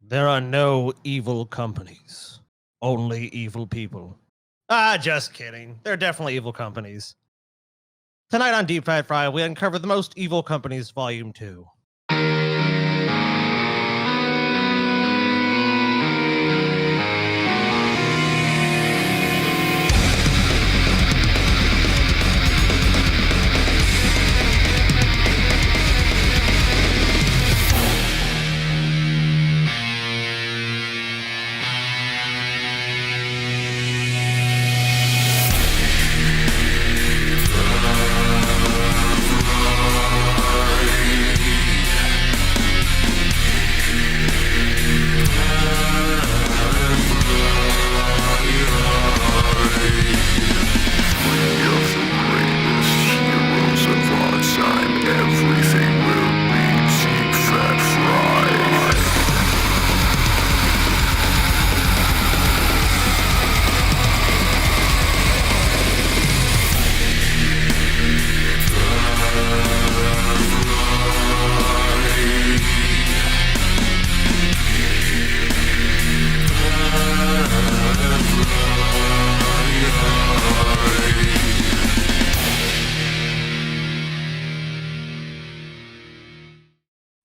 There are no evil companies, only evil people. Just kidding. There are definitely evil companies. Tonight on Deep Fat Fry, we uncover the most evil companies, Volume 2.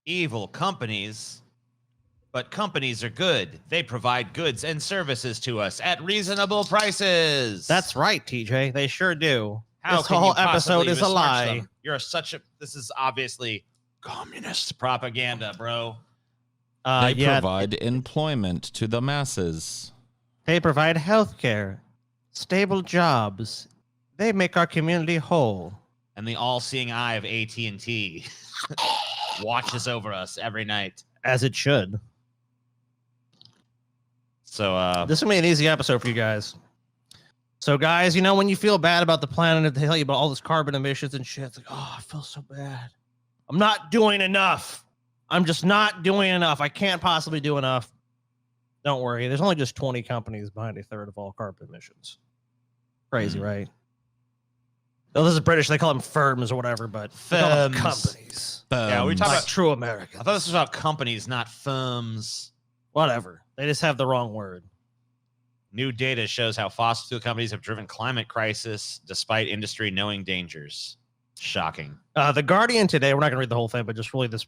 Evil companies, but companies are good. They provide goods and services to us at reasonable prices. That's right, TJ. They sure do. How this can whole you episode is a besmirch lie. them? You're this is obviously communist propaganda, bro. They provide employment to the masses. They provide health care, stable jobs. They make our community whole. And the all-seeing eye of AT&T watches over us every night. As it should. So, this is going to be an easy episode for you guys. So, guys, you know, when you feel bad about the planet, they tell you about all this carbon emissions and shit. It's like, oh, I feel so bad. I'm not doing enough. I'm just not doing enough. I can't possibly do enough. Don't worry. There's only just 20 companies behind a third of all carbon emissions. Crazy, right? Oh, this is British. They call them firms or whatever, but firms. Companies. Yeah, we talk like about true Americans. I thought this was about companies, not firms. Whatever. They just have the wrong word. New data shows how fossil fuel companies have driven climate crisis despite industry knowing dangers. Shocking. The Guardian today, we're not going to read the whole thing, but just really this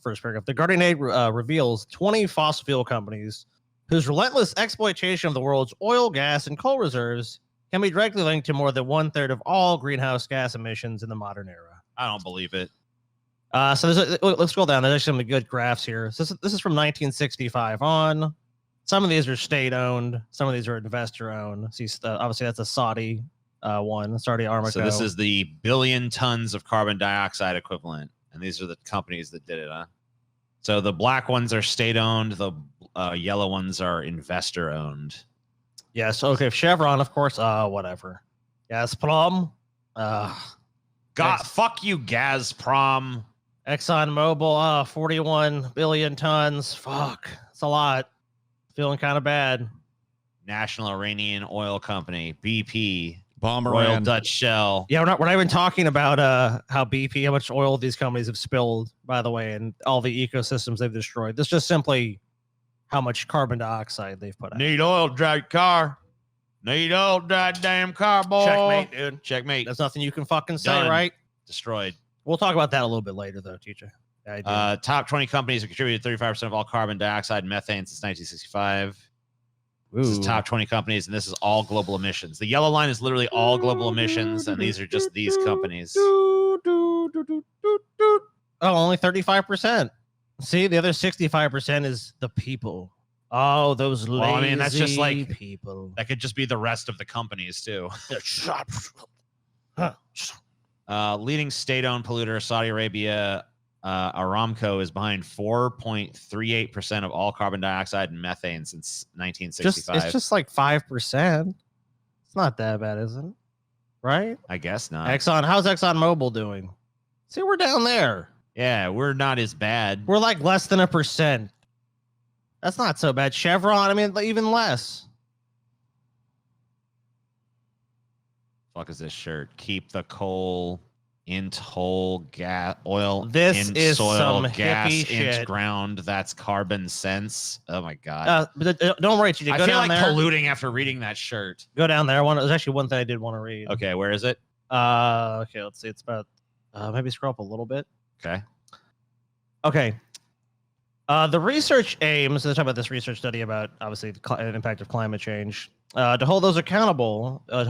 first paragraph. The Guardian today reveals 20 fossil fuel companies whose relentless exploitation of the world's oil, gas, and coal reserves can be directly linked to more than 1/3 of all greenhouse gas emissions in the modern era. I don't believe it. So let's scroll down. There's actually some good graphs here. So this is from 1965 on. Some of these are state-owned. Some of these are investor-owned. See, obviously, that's a Saudi one, Saudi Aramco. So this is the billion tons of carbon dioxide equivalent. And these are the companies that did it, huh? So the black ones are state-owned. The yellow ones are investor-owned. Yes. Okay. Chevron, of course. Whatever. Gazprom. Fuck you, Gazprom. ExxonMobil. 41 billion tons. Fuck. It's a lot. Feeling kind of bad. National Iranian Oil Company, BP, Bomber Royal Dutch Shell. Yeah, we're not even talking about how BP, how much oil these companies have spilled, by the way, and all the ecosystems they've destroyed. This is just simply how much carbon dioxide they've put out. Need oil, drive car. Need oil, drive damn car, boy. Checkmate, dude. Checkmate. There's nothing you can fucking say, Done. right? Destroyed. We'll talk about that a little bit later, though, TJ. Yeah, top 20 companies have contributed 35% of all carbon dioxide and methane since 1965. This is top 20 companies, and this is all global emissions. The yellow line is literally all global emissions, and these are just these companies. Oh, only 35%. See, the other 65% is the people. Oh, those lazy Well, I mean, that's just like people. That could just be the rest of the companies too. Leading state-owned polluter, Saudi Arabia, Aramco is behind 4.38% of all carbon dioxide and methane since 1965. It's just like 5%. It's not that bad, is it? Right? I guess not. How's ExxonMobil doing? See, we're down there. Yeah, we're not as bad. We're like less than 1%. That's not so bad. Chevron, I mean, even less. Fuck is this shirt? Keep the coal Int whole gas oil. This int is soil, some gas, hippie int shit. ground. That's carbon sense. Oh my god. Don't worry, TJ. I Go feel down like there. polluting after reading that shirt. Go down there. There's actually one thing I did want to read. Okay, where is it? Okay, let's see. It's about maybe scroll up a little bit. Okay. Okay. The research aims, let's talk about this research study about obviously the impact of climate change, to hold those accountable, to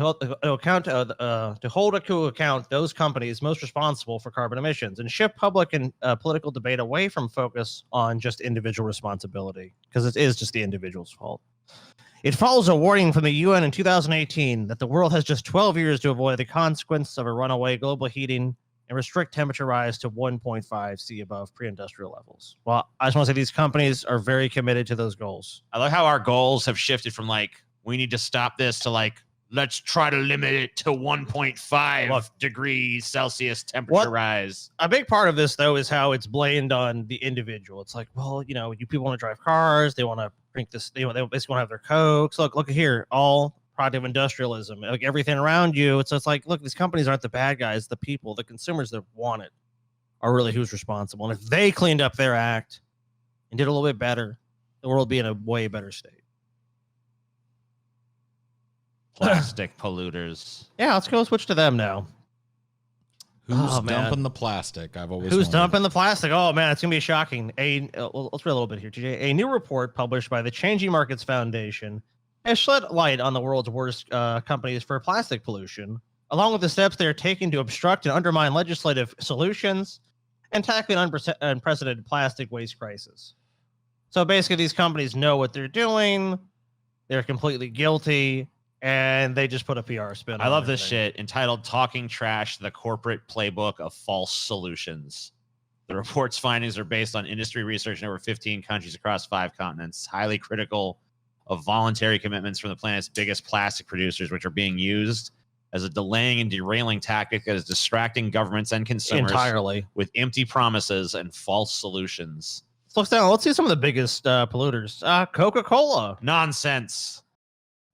hold to account those companies most responsible for carbon emissions and shift public and political debate away from focus on just individual responsibility, because it is just the individual's fault. It follows a warning from the UN in 2018 that the world has just 12 years to avoid the consequence of a runaway global heating and restrict temperature rise to 1.5 C above pre-industrial levels. Well, I just want to say these companies are very committed to those goals. I like how our goals have shifted from like, we need to stop this to like, let's try to limit it to 1.5 degrees Celsius temperature rise. A big part of this, though, is how it's blamed on the individual. It's like, well, you know, you people want to drive cars. They want to drink this. They basically want to have their Cokes. Look here, all product of industrialism, like everything around you. So it's like, look, these companies aren't the bad guys. The people, the consumers that want it are really who's responsible. And if they cleaned up their act and did a little bit better, the world would be in a way better state. Plastic polluters. Yeah, let's go switch to them now. Who's dumping the plastic? I've always Who's wondered. dumping the plastic? Oh man, it's gonna be shocking. Let's read a little bit here, TJ. A new report published by the Changing Markets Foundation has shed light on the world's worst companies for plastic pollution, along with the steps they are taking to obstruct and undermine legislative solutions and tackling unprecedented plastic waste crisis. So basically, these companies know what they're doing. They're completely guilty. And they just put a PR spin on I love this everything. shit entitled Talking Trash, the Corporate Playbook of False Solutions. The report's findings are based on industry research in over 15 countries across 5 continents, highly critical of voluntary commitments from the planet's biggest plastic producers, which are being used as a delaying and derailing tactic that is distracting governments and consumers Entirely with empty promises and false solutions. Let's see some of the biggest polluters. Coca-Cola. Nonsense.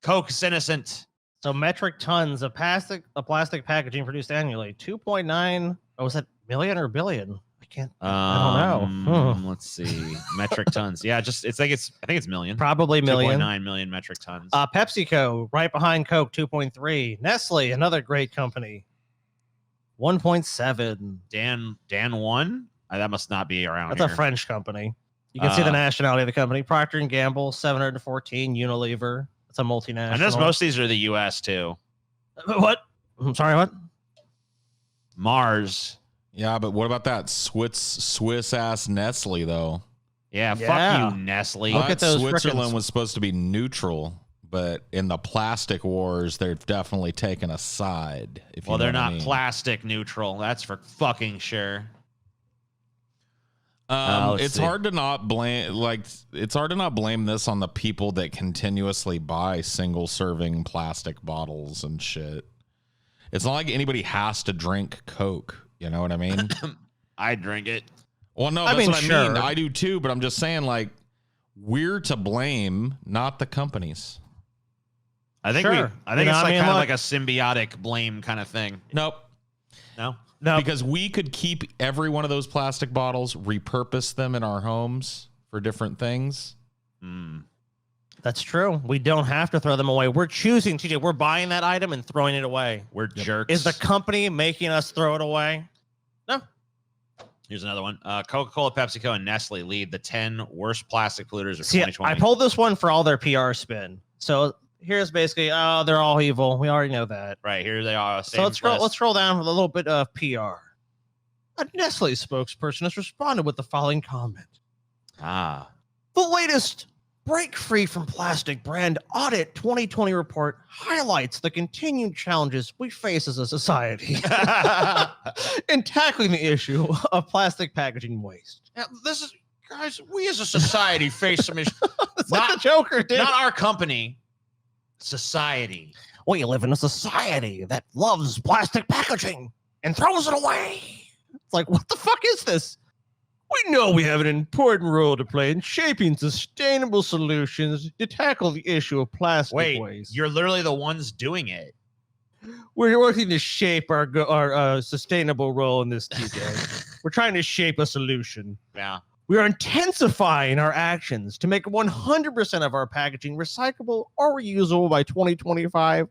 Coke's innocent. So metric tons of plastic packaging produced annually. 2.9. Oh, was that million or billion? I don't know. Let's see. Metric tons. Yeah, I think it's million. Probably million. 2.9 million metric tons. PepsiCo, right behind Coke, 2.3. Nestle, another great company. 1.7. Dan 1? That must not be around That's here. a French company. You can see the nationality of the company. Procter & Gamble, 714. Unilever. It's a multinational. I know most of these are the U.S. too. What? I'm sorry, what? Mars. Yeah, but what about that Swiss ass Nestle though? Yeah, fuck you, Nestle. Look at those Switzerland frickin' was supposed to be neutral, but in the plastic wars, they've definitely taken a side. Well, they're not plastic neutral. That's for fucking sure. It's hard to not blame this on the people that continuously buy single serving plastic bottles and shit. It's not like anybody has to drink Coke. You know what I mean? I drink it. Well, no, that's what I mean. I do too, but I'm just saying, like, we're to blame, not the companies. I think it's kind of like a symbiotic blame kind of thing. Nope. No? No. Because we could keep every one of those plastic bottles, repurpose them in our homes for different things. That's true. We don't have to throw them away. We're choosing, TJ. We're buying that item and throwing it away. We're jerks. Is the company making us throw it away? No. Here's another one. Coca-Cola, PepsiCo, and Nestle lead the 10 worst plastic polluters of 2020. I pulled this one for all their PR spin. So here's basically, they're all evil. We already know that. Right, here they are. So let's scroll down with a little bit of PR. A Nestle spokesperson has responded with the following comment. The latest Break Free from Plastic Brand Audit 2020 report highlights the continued challenges we face as a society in tackling the issue of plastic packaging waste. Yeah, guys, we as a society face some issues. It's not the Joker, dude. Not our company. Society. We live in a society that loves plastic packaging and throws it away. It's like, what the fuck is this? We know we have an important role to play in shaping sustainable solutions to tackle the issue of plastic waste. You're literally the ones doing it. We're working to shape our sustainable role in this, TJ. We're trying to shape a solution. Yeah. We are intensifying our actions to make 100% of our packaging recyclable or reusable by 2025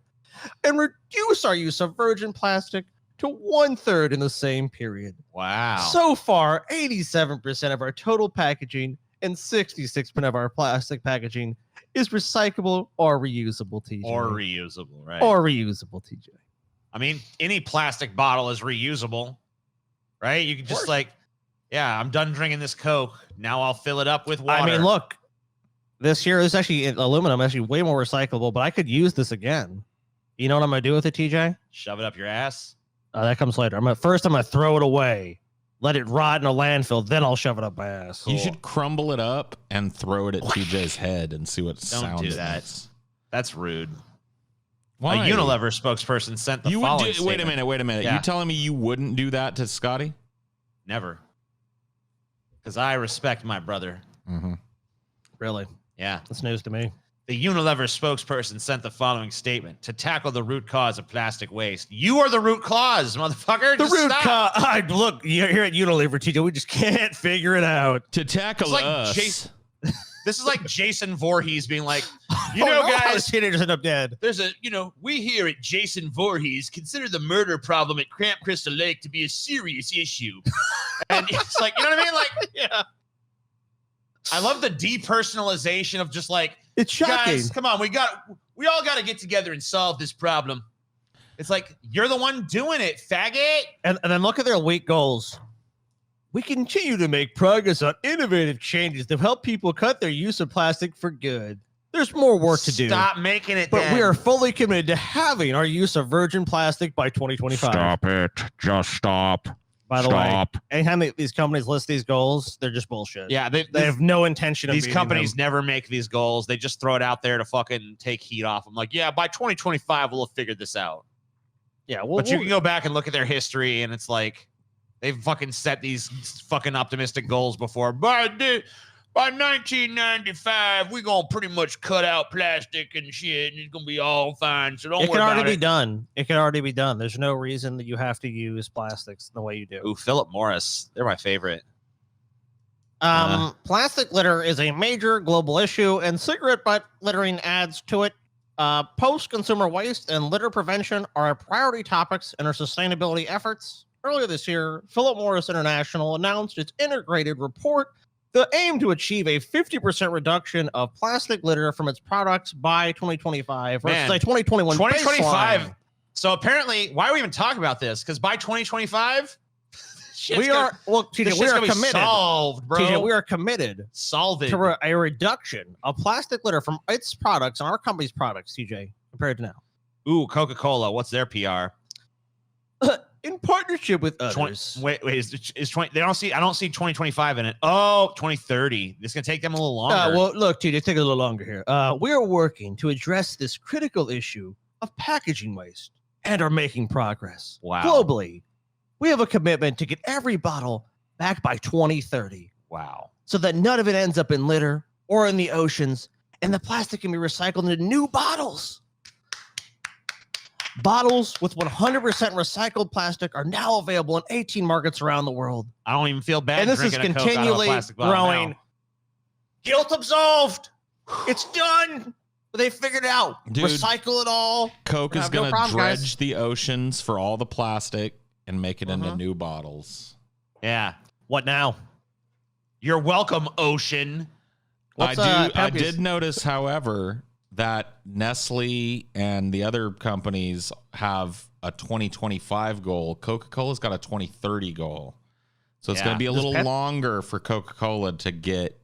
and reduce our use of virgin plastic to 1/3 in the same period. Wow. So far, 87% of our total packaging and 66% of our plastic packaging is recyclable or reusable, TJ. Or reusable, right? Or reusable, TJ. I mean, any plastic bottle is reusable, right? You can just like, yeah, I'm done drinking this Coke. Now I'll fill it up with water. I mean, look, this year is actually aluminum, actually way more recyclable, but I could use this again. You know what I'm going to do with it, TJ? Shove it up your ass. That comes later. I'm going to throw it away, let it rot in a landfill, then I'll shove it up my ass. You should crumble it up and throw it at TJ's head and see what sounds. Don't do that. That's rude. Why? A Unilever sponsor sent the following statement. Wait a minute. Yeah. You telling me you wouldn't do that to Scotty? Never. Because I respect my brother. Mm-hmm. Really? Yeah. That's news to me. The Unilever spokesperson sent the following statement: to tackle the root cause of plastic waste. You are the root cause, motherfucker. The root cause. Look, you're here at Unilever, TJ. We just can't figure it out. To tackle like us. This is like Jason Voorhees being like, guys, teenagers end up dead. There's we here at Jason Voorhees consider the murder problem at Camp Crystal Lake to be a serious issue. And it's like, you know what I mean? Like, yeah. I love the depersonalization of just like, it's shocking. Guys, come on, we all got to get together and solve this problem. It's like, you're the one doing it, faggot. And then look at their weak goals. We continue to make progress on innovative changes to help people cut their use of plastic for good. There's more work to do. Stop making it. But we are fully committed to having our use of virgin plastic by 2025. Stop it. Just stop. By the way, anytime these companies list these goals, they're just bullshit. Yeah, they have no intention of these companies them. never make these goals. They just throw it out there to fucking take heat off them. Like, yeah, by 2025, we'll have figured this out. Yeah, but you can go back and look at their history, and it's like they've fucking set these fucking optimistic goals before. By 1995, we're gonna pretty much cut out plastic and shit, and it's gonna be all fine. So don't worry about it. It can already be done. It can already be done. There's no reason that you have to use plastics the way you do. Ooh, Philip Morris. They're my favorite. Plastic litter is a major global issue, and cigarette butt littering adds to it. Post-consumer waste and litter prevention are priority topics in our sustainability efforts. Earlier this year, Philip Morris International announced its integrated report that aimed to achieve a 50% reduction of plastic litter from its products by 2025 versus a 2021 baseline. So apparently, why are we even talking about this? Because by 2025, we are committed. Solved, bro. TJ, we are committed. Solve it. To a reduction of plastic litter from its products and our company's products, TJ, compared to now. Ooh, Coca-Cola. What's their PR? In partnership with others. Wait, is 20? I don't see 2025 in it. Oh, 2030. It's gonna take them a little longer. Well, look, TJ, take a little longer here. We are working to address this critical issue of packaging waste and are making progress. Wow. Globally, we have a commitment to get every bottle back by 2030. Wow. So that none of it ends up in litter or in the oceans, and the plastic can be recycled into new bottles. Bottles with 100% recycled plastic are now available in 18 markets around the world. I don't even feel bad. And this is continually growing. Guilt absolved. It's done. They figured it out. Dude, recycle it all. Coke is going to dredge the oceans for all the plastic and make it into new bottles. Yeah. What now? You're welcome, ocean. I did notice, however, that Nestle and the other companies have a 2025 goal. Coca-Cola's got a 2030 goal. So it's going to be a little longer for Coca-Cola to get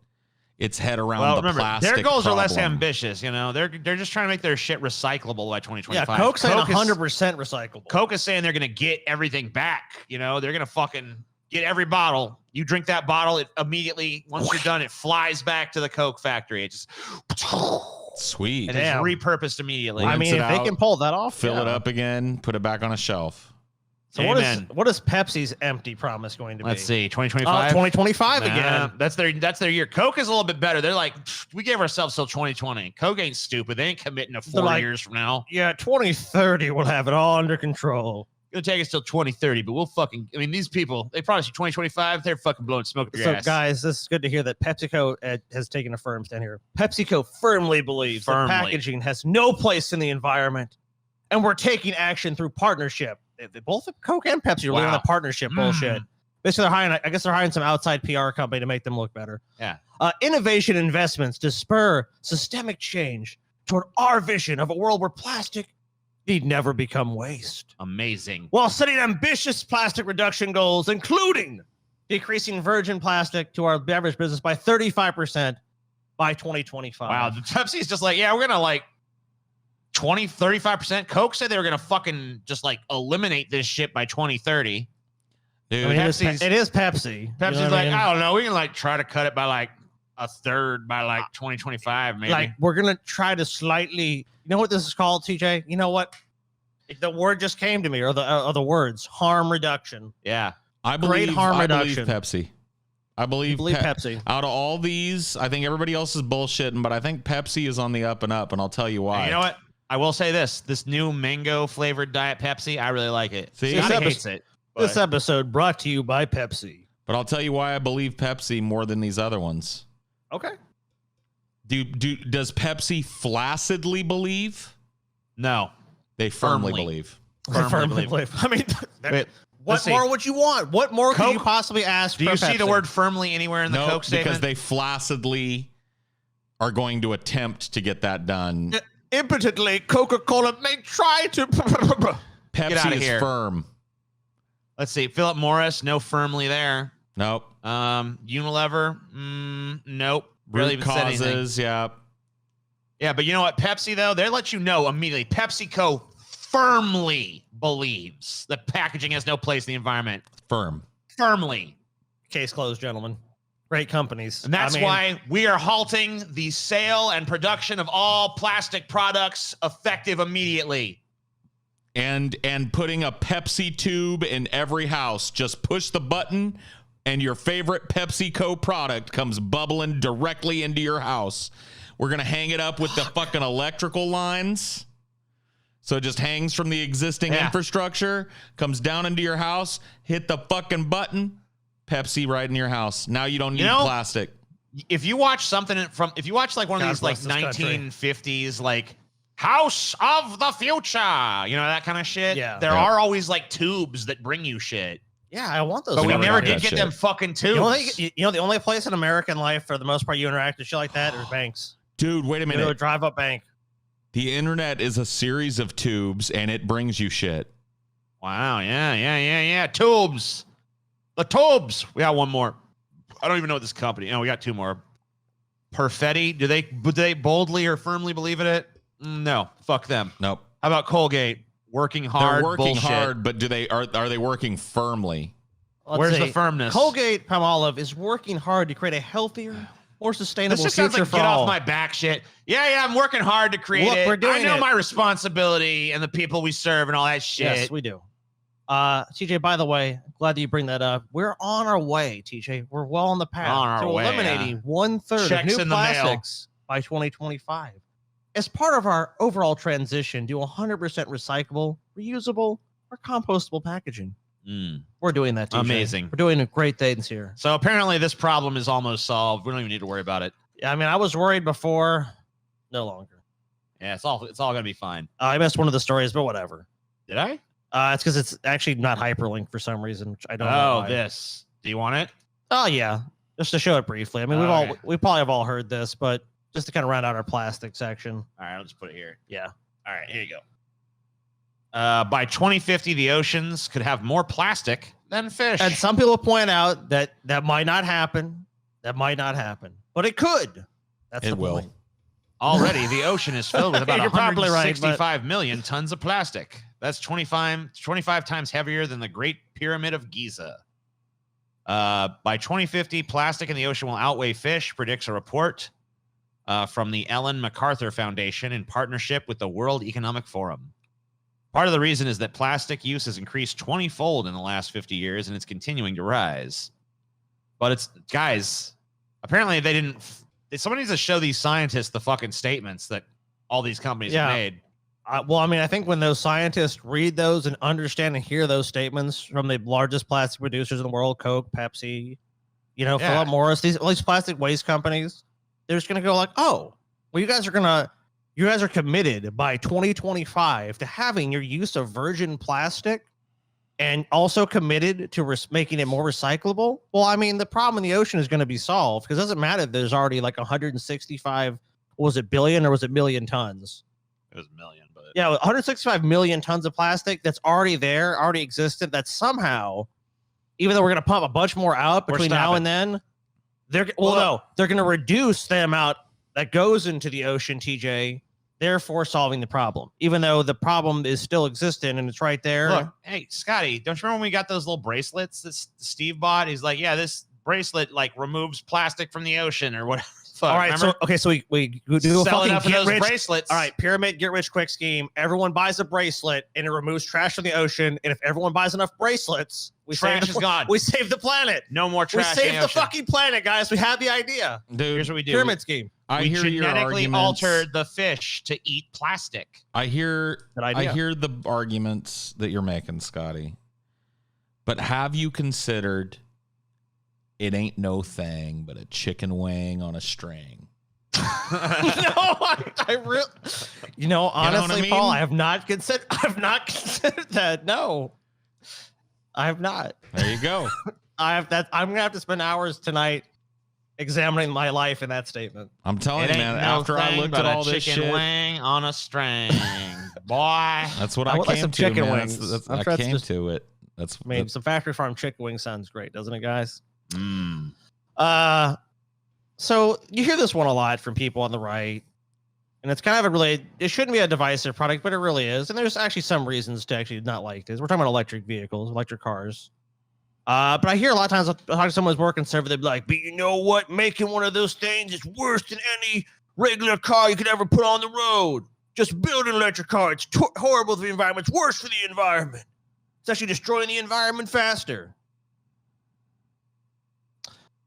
its head around the plastic their goals problem. Are less ambitious, you know. They're just trying to make their shit recyclable by 2025. Yeah, Coke's saying 100% recyclable. Coke is saying they're going to get everything back, you know. They're going to fucking get every bottle. You drink that bottle, it immediately, once you're done, it flies back to the Coke factory. It just sweet. And it's repurposed immediately. I mean, if they can pull that off, fill it up again, put it back on a shelf. So what is Pepsi's empty promise going to be? Let's see, 2025. 2025 again. That's their year. Coke is a little bit better. They're like, we gave ourselves till 2020. Coke ain't stupid. They ain't committing to 4 years from now. Yeah, 2030 we'll have it all under control. It'll take us till 2030, but we'll fucking. I mean, these people, they promise you 2025. They're fucking blowing smoke up your ass. So, guys, this is good to hear that PepsiCo has taken a firm stand here. PepsiCo firmly believes that packaging has no place in the environment, and we're taking action through partnership. Both Coke and Pepsi are on the partnership bullshit. Basically, they're hiring some outside PR company to make them look better. Yeah. Innovation investments to spur systemic change toward our vision of a world where plastic need never become waste. Amazing. While setting ambitious plastic reduction goals, including decreasing virgin plastic to our beverage business by 35% by 2025. Wow. The Pepsi's just like, yeah, we're going to 35%. Coke said they were going to fucking just eliminate this shit by 2030. Dude, I mean, it is Pepsi. Pepsi's you know I don't know. We can try to cut it by a third by 2025, maybe. We're going to try to slightly, you know what this is called, TJ? You know what? The word just came to me, or the words, harm reduction. Yeah. I believe Pepsi. I believe Pepsi. Out of all these, I think everybody else is bullshitting, but I think Pepsi is on the up and up, and I'll tell you why. And you know what? I will say this new mango flavored Diet Pepsi, I really like it. See, Scotty hates it. This episode brought to you by Pepsi. But I'll tell you why I believe Pepsi more than these other ones. Okay. Does Pepsi flaccidly believe? No. They firmly believe. Firmly believe. I mean, Wait, what more would you want? What more could you possibly ask for Do you Pepsi? see the word firmly anywhere in the Coke statement? Because they flaccidly are going to attempt to get that done. Impotently, Coca-Cola may try to. Pepsi is firm. Let's see. Philip Morris, no firmly there. Nope. Unilever, nope. Root causes, yeah. Yeah, but you know what? Pepsi, though, they let you know immediately. PepsiCo firmly believes that packaging has no place in the environment. Firmly. Case closed, gentlemen. Great companies. And that's why we are halting the sale and production of all plastic products effective immediately. And putting a Pepsi tube in every house. Just push the button and your favorite PepsiCo product comes bubbling directly into your house. We're going to hang it up with the fucking electrical lines. So it just hangs from the existing infrastructure, comes down into your house, hit the fucking button, Pepsi right in your house. Now you don't need plastic. If you watch something one of these 1950s House of the Future, that kind of shit. Yeah. There are always tubes that bring you shit. Yeah, I want those. But we never did get them fucking tubes. The only place in American life for the most part you interact with shit like that is banks. Dude, wait a minute. You go drive up bank. The internet is a series of tubes and it brings you shit. Wow, yeah. Tubes. The tubes. We got one more. I don't even know this company. We got two more. Perfetti. Do they boldly or firmly believe in it? No. Fuck them. Nope. How about Colgate? Working hard. They're working bullshit. hard, but are they working firmly? Where's the firmness? Colgate Palmolive is working hard to create a healthier, more sustainable this just future sounds for get all. off my back shit. Yeah, I'm working hard to create it. We're doing I know it. my responsibility and the people we serve and all that shit. Yes, we do. TJ, by the way, glad that you bring that up. We're on our way, TJ. We're well on the path to eliminating 1/3 of new plastics by 2025. As part of our overall transition to 100% recyclable, reusable, or compostable packaging. We're doing that, TJ. Amazing. We're doing great things here. So apparently this problem is almost solved. We don't even need to worry about it. Yeah, I mean, I was worried before. No longer. Yeah, it's all gonna be fine. I missed one of the stories, but whatever. Did I? It's because it's actually not hyperlinked for some reason, which I don't know. Oh, why. this. Do you want it? Oh yeah, just to show it briefly. I mean, we probably have all heard this, but just to kind of round out our plastic section. All right, I'll just put it here. Yeah. All right, here you go. By 2050, the oceans could have more plastic than fish. And some people point out that might not happen. That might not happen, but it could. That's the point. Already, the ocean is filled with about You're probably right, 165 million tons of plastic. That's 25 times heavier than the Great Pyramid of Giza. By 2050, plastic in the ocean will outweigh fish, predicts a report from the Ellen MacArthur Foundation in partnership with the World Economic Forum. Part of the reason is that plastic use has increased 20-fold in the last 50 years, and it's continuing to rise. But it's, guys, apparently they didn't. Somebody needs to show these scientists the fucking statements that all these companies have made. Well, I mean, I think when those scientists read those and understand and hear those statements from the largest plastic producers in the world, Coke, Pepsi, Philip Morris, all these plastic waste companies, they're just going to go like, oh, well, you guys are committed by 2025 to having your use of virgin plastic and also committed to making it more recyclable. Well, I mean, the problem in the ocean is going to be solved because it doesn't matter if there's already like 165, was it billion or was it million tons? It was a million, but yeah, 165 million tons of plastic that's already there, already existed, that somehow, even though we're going to pump a bunch more out between now and then, they're going to reduce the amount that goes into the ocean, TJ, therefore solving the problem, even though the problem is still existent and it's right there. Look, hey, Scotty, don't you remember when we got those little bracelets that Steve bought? He's like, yeah, this bracelet like removes plastic from the ocean or whatever. All right, remember? so we do a Sell fucking enough of get those rich. bracelets. All right, pyramid get rich quick scheme. Everyone buys a bracelet and it removes trash from the ocean. And if everyone buys enough bracelets, trash is gone. We save the planet. No more trash. We save the fucking planet, guys. We have the idea. Dude, here's what we do. Pyramid scheme. I we hear your genetically arguments. altered the fish to eat plastic. I hear idea. the arguments that you're making, Scotty. But have you considered it ain't no thing but a chicken wing on a string? No, I really, honestly, I mean? Paul, I have not considered that. No, I have not. There you go. I'm gonna have to spend hours tonight examining my life in that statement. I'm telling you, man. No After I looked at all this chicken shit, wing on a string, boy. that's what I I would like came some to. chicken Man. wings. That's, I'm I sure that's came just- to it. That's. I mean, some factory farm chicken wing sounds great, doesn't it, guys? Mm. So you hear this one a lot from people on the right, and it's kind of it shouldn't be a divisive product, but it really is. And there's actually some reasons to actually not like this. We're talking about electric vehicles, electric cars. But I hear a lot of times I'll talk to someone who's more conservative, they'll be like, but you know what? Making one of those things is worse than any regular car you could ever put on the road. Just build an electric car. It's horrible for the environment. It's worse for the environment. It's actually destroying the environment faster.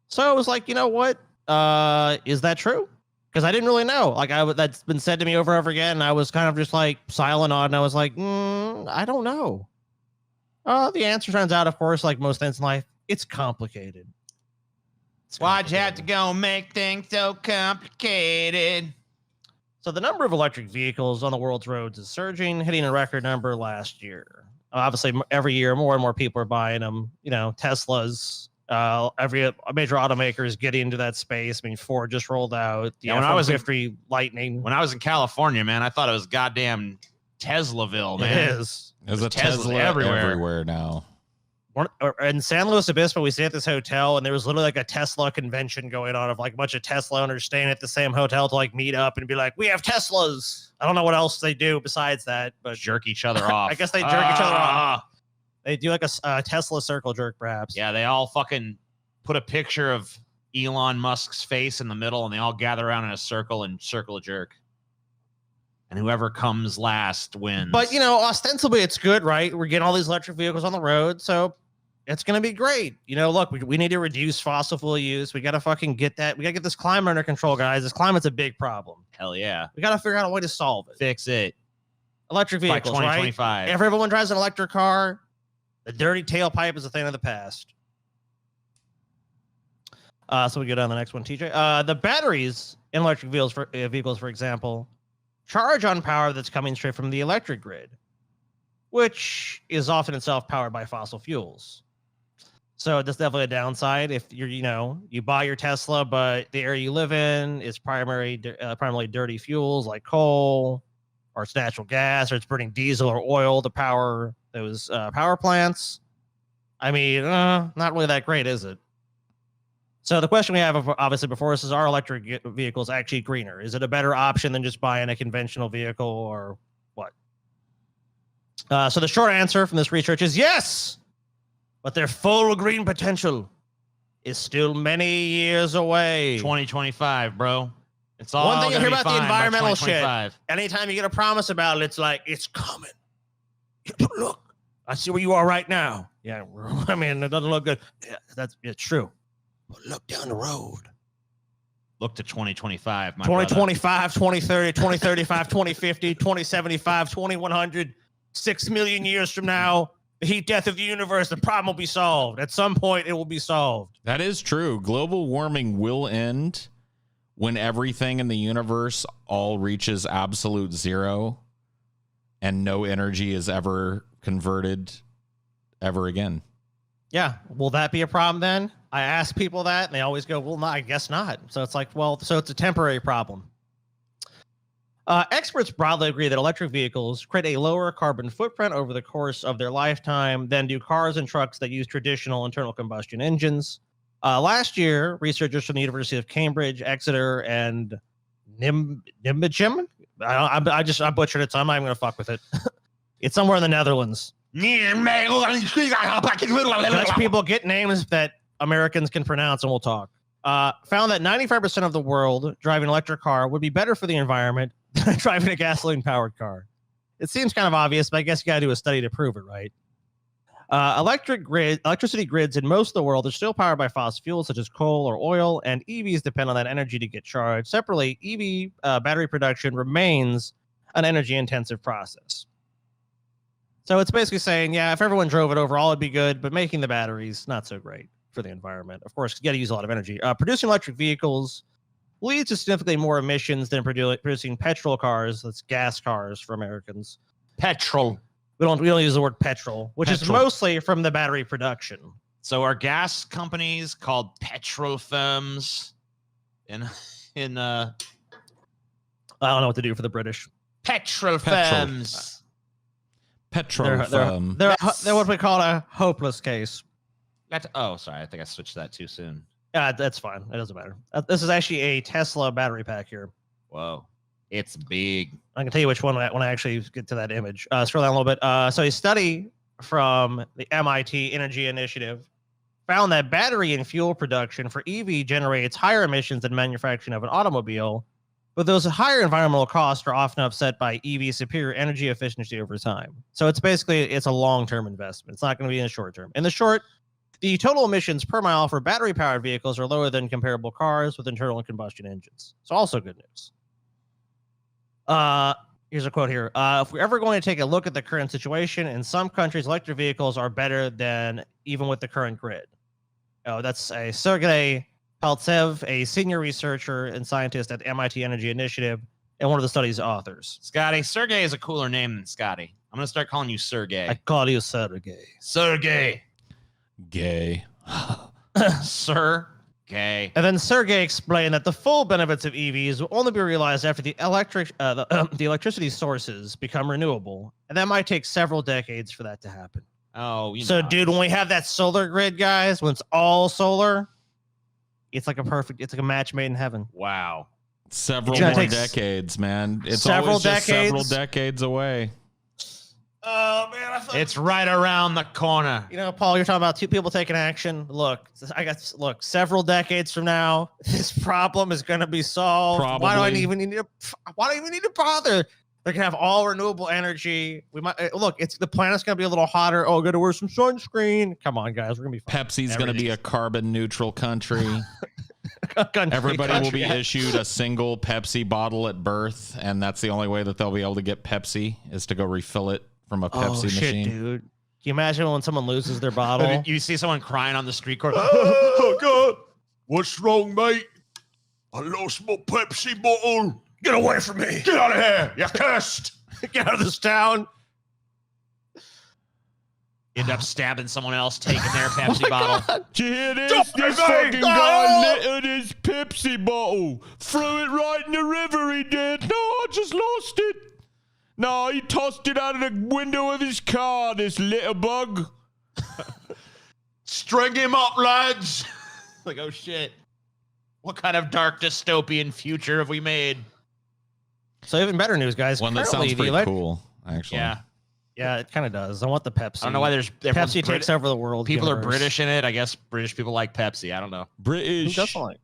So I was like, you know what? Is that true? Because I didn't really know. Like that's been said to me over and over again. And I was kind of just like silent on it. And I was like, I don't know. The answer turns out, of course, like most things in life, it's complicated. Why'd you have to go make things so complicated? So the number of electric vehicles on the world's roads is surging, hitting a record number last year. Obviously, every year, more and more people are buying them. Teslas. Every major automaker is getting into that space. I mean, Ford just rolled out the when I was F-150 Lightning. When I was in California, man, I thought it was goddamn Teslaville, man. It is. There's a Teslas Tesla everywhere. everywhere now. In San Luis Obispo, we stayed at this hotel, and there was literally like a Tesla convention going on of like a bunch of Tesla owners staying at the same hotel to like meet up and be like, we have Teslas. I don't know what else they do besides that, but Jerk each other off. I guess they jerk each other off. They do like a Tesla circle jerk, perhaps. Yeah, they all fucking put a picture of Elon Musk's face in the middle, and they all gather around in a circle and circle a jerk. And whoever comes last wins. But, ostensibly it's good, right? We're getting all these electric vehicles on the road, so it's going to be great. Look, we need to reduce fossil fuel use. We got to fucking get that. We got to get this climate under control, guys. This climate's a big problem. Hell yeah. We got to figure out a way to solve it. Fix it. Electric By vehicles, right? 2025. If everyone drives an electric car, the dirty tailpipe is a thing of the past. So we go down to the next one, TJ. The batteries in electric vehicles, for example, charge on power that's coming straight from the electric grid, which is often itself powered by fossil fuels. So that's definitely a downside. If you buy your Tesla, but the area you live in is primarily dirty fuels like coal, or it's natural gas, or it's burning diesel or oil to power those power plants. I mean, not really that great, is it? So the question we have, obviously, before us is, are electric vehicles actually greener? Is it a better option than just buying a conventional vehicle, or what? So the short answer from this research is yes, but their full green potential is still many years away. 2025, bro. It's all One thing you gonna hear be about the fine by environmental shit. 2025. Anytime you get a promise about it, it's like, it's coming. Look, I see where you are right now. Yeah, I mean, it doesn't look good. Yeah, it's true. But look down the road. Look to 2025, 2025, 2030, 2035, 2050, 2075, 2100, 6 million years from now, the heat death of the universe, the problem will be solved. At some point, it will be solved. That is true. Global warming will end when everything in the universe all reaches absolute zero and no energy is ever converted ever again. Yeah. Will that be a problem then? I ask people that and they always go, well, no, I guess not. So it's like, well, so it's a temporary problem. Experts broadly agree that electric vehicles create a lower carbon footprint over the course of their lifetime than do cars and trucks that use traditional internal combustion engines. Last year, researchers from the University of Cambridge, Exeter, and Nijmegen, I butchered it, so I'm not even going to fuck with it. It's somewhere in the Netherlands. Dutch people get names that Americans can pronounce, and we'll talk. Found that 95% of the world driving an electric car would be better for the environment than driving a gasoline-powered car. It seems kind of obvious, but I guess you got to do a study to prove it, right? Electricity grids in most of the world are still powered by fossil fuels such as coal or oil, and EVs depend on that energy to get charged. Separately, EV battery production remains an energy-intensive process. So it's basically saying, yeah, if everyone drove it overall, it'd be good, but making the batteries, not so great for the environment. Of course, you got to use a lot of energy. Producing electric vehicles leads to significantly more emissions than producing petrol cars. That's gas cars for Americans. Petrol. We don't use the word petrol, which is mostly from the battery production. So are gas companies called petrol firms in I don't know what to do for the British. Petrol firms. They're what we call a hopeless case. Oh, sorry. I think I switched that too soon. That's fine. It doesn't matter. This is actually a Tesla battery pack here. Whoa. It's big. I can tell you which one when I actually get to that image. Scroll down a little bit. So a study from the MIT Energy Initiative found that battery and fuel production for EV generates higher emissions than manufacturing of an automobile, but those higher environmental costs are often offset by EV superior energy efficiency over time. So it's a long-term investment. It's not going to be in the short term. In the short, the total emissions per mile for battery-powered vehicles are lower than comparable cars with internal combustion engines. So also good news. Here's a quote here. If we're ever going to take a look at the current situation, in some countries, electric vehicles are better than even with the current grid. Oh, that's a Sergei Paltsev, a senior researcher and scientist at the MIT Energy Initiative and one of the study's authors. Scotty. Sergey is a cooler name than Scotty. I'm going to start calling you Sergey. I call you Sergey. Sergey. Gay. Sir. Gay. And then Sergey explained that the full benefits of EVs will only be realized after the electricity sources become renewable, and that might take several decades for that to happen. Oh, dude, when we have that solar grid, guys, when it's all solar, it's like a match made in heaven. Wow. Several more decades, man. It's several decades away. Oh man, it's right around the corner. You know, Paul, you're talking about two people taking action. Look, several decades from now, this problem is going to be solved. Probably. Why do I even need to bother? They're gonna have all renewable energy. We might look. The planet's gonna be a little hotter. Oh, gotta wear some sunscreen. Come on, guys, we're gonna be fine. Pepsi's gonna be a carbon neutral country. Everybody will be issued a single Pepsi bottle at birth, and that's the only way that they'll be able to get Pepsi is to go refill it from a Pepsi machine. Dude. Can you imagine when someone loses their bottle? You see someone crying on the street corner. Oh God! What's wrong, mate? I lost my Pepsi bottle. Get away from me! Get out of here! You're cursed! Get out of this town! End up stabbing someone else, taking their Pepsi bottle. Did you hear this? This fucking guy littered his Pepsi bottle. Threw it right in the river, he did. No, I just lost it. No, he tossed it out of the window of his car, this little bug. String him up, lads. Like, oh shit. What kind of dark dystopian future have we made? So even better news, guys. One that sounds pretty cool, actually. Yeah, it kind of does. I want the Pepsi. I don't know why Pepsi takes over the world. People universe. are British in it. I guess British people like Pepsi. I don't know. British. Definitely.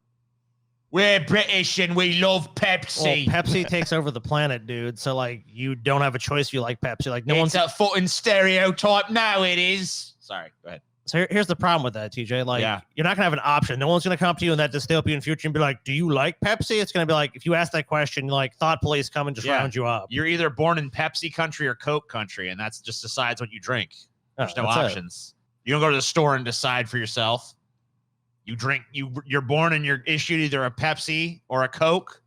We're British and we love Well, Pepsi. Pepsi takes over the planet, dude. So like, you don't have a choice if you like Pepsi. Like, no It's one's. a fucking stereotype. No, it is. Sorry, go ahead. So here's the problem with that, TJ. Like, Yeah. you're not gonna have an option. No one's gonna come to you in that dystopian future and be like, "Do you like Pepsi?" It's gonna be like, if you ask that question, like, thought police come and just Yeah. round you up. You're either born in Pepsi country or Coke country, and that's just decides what you drink. There's no That's it. options. You don't go to the store and decide for yourself. You drink. You're born and you're issued either a Pepsi or a Coke,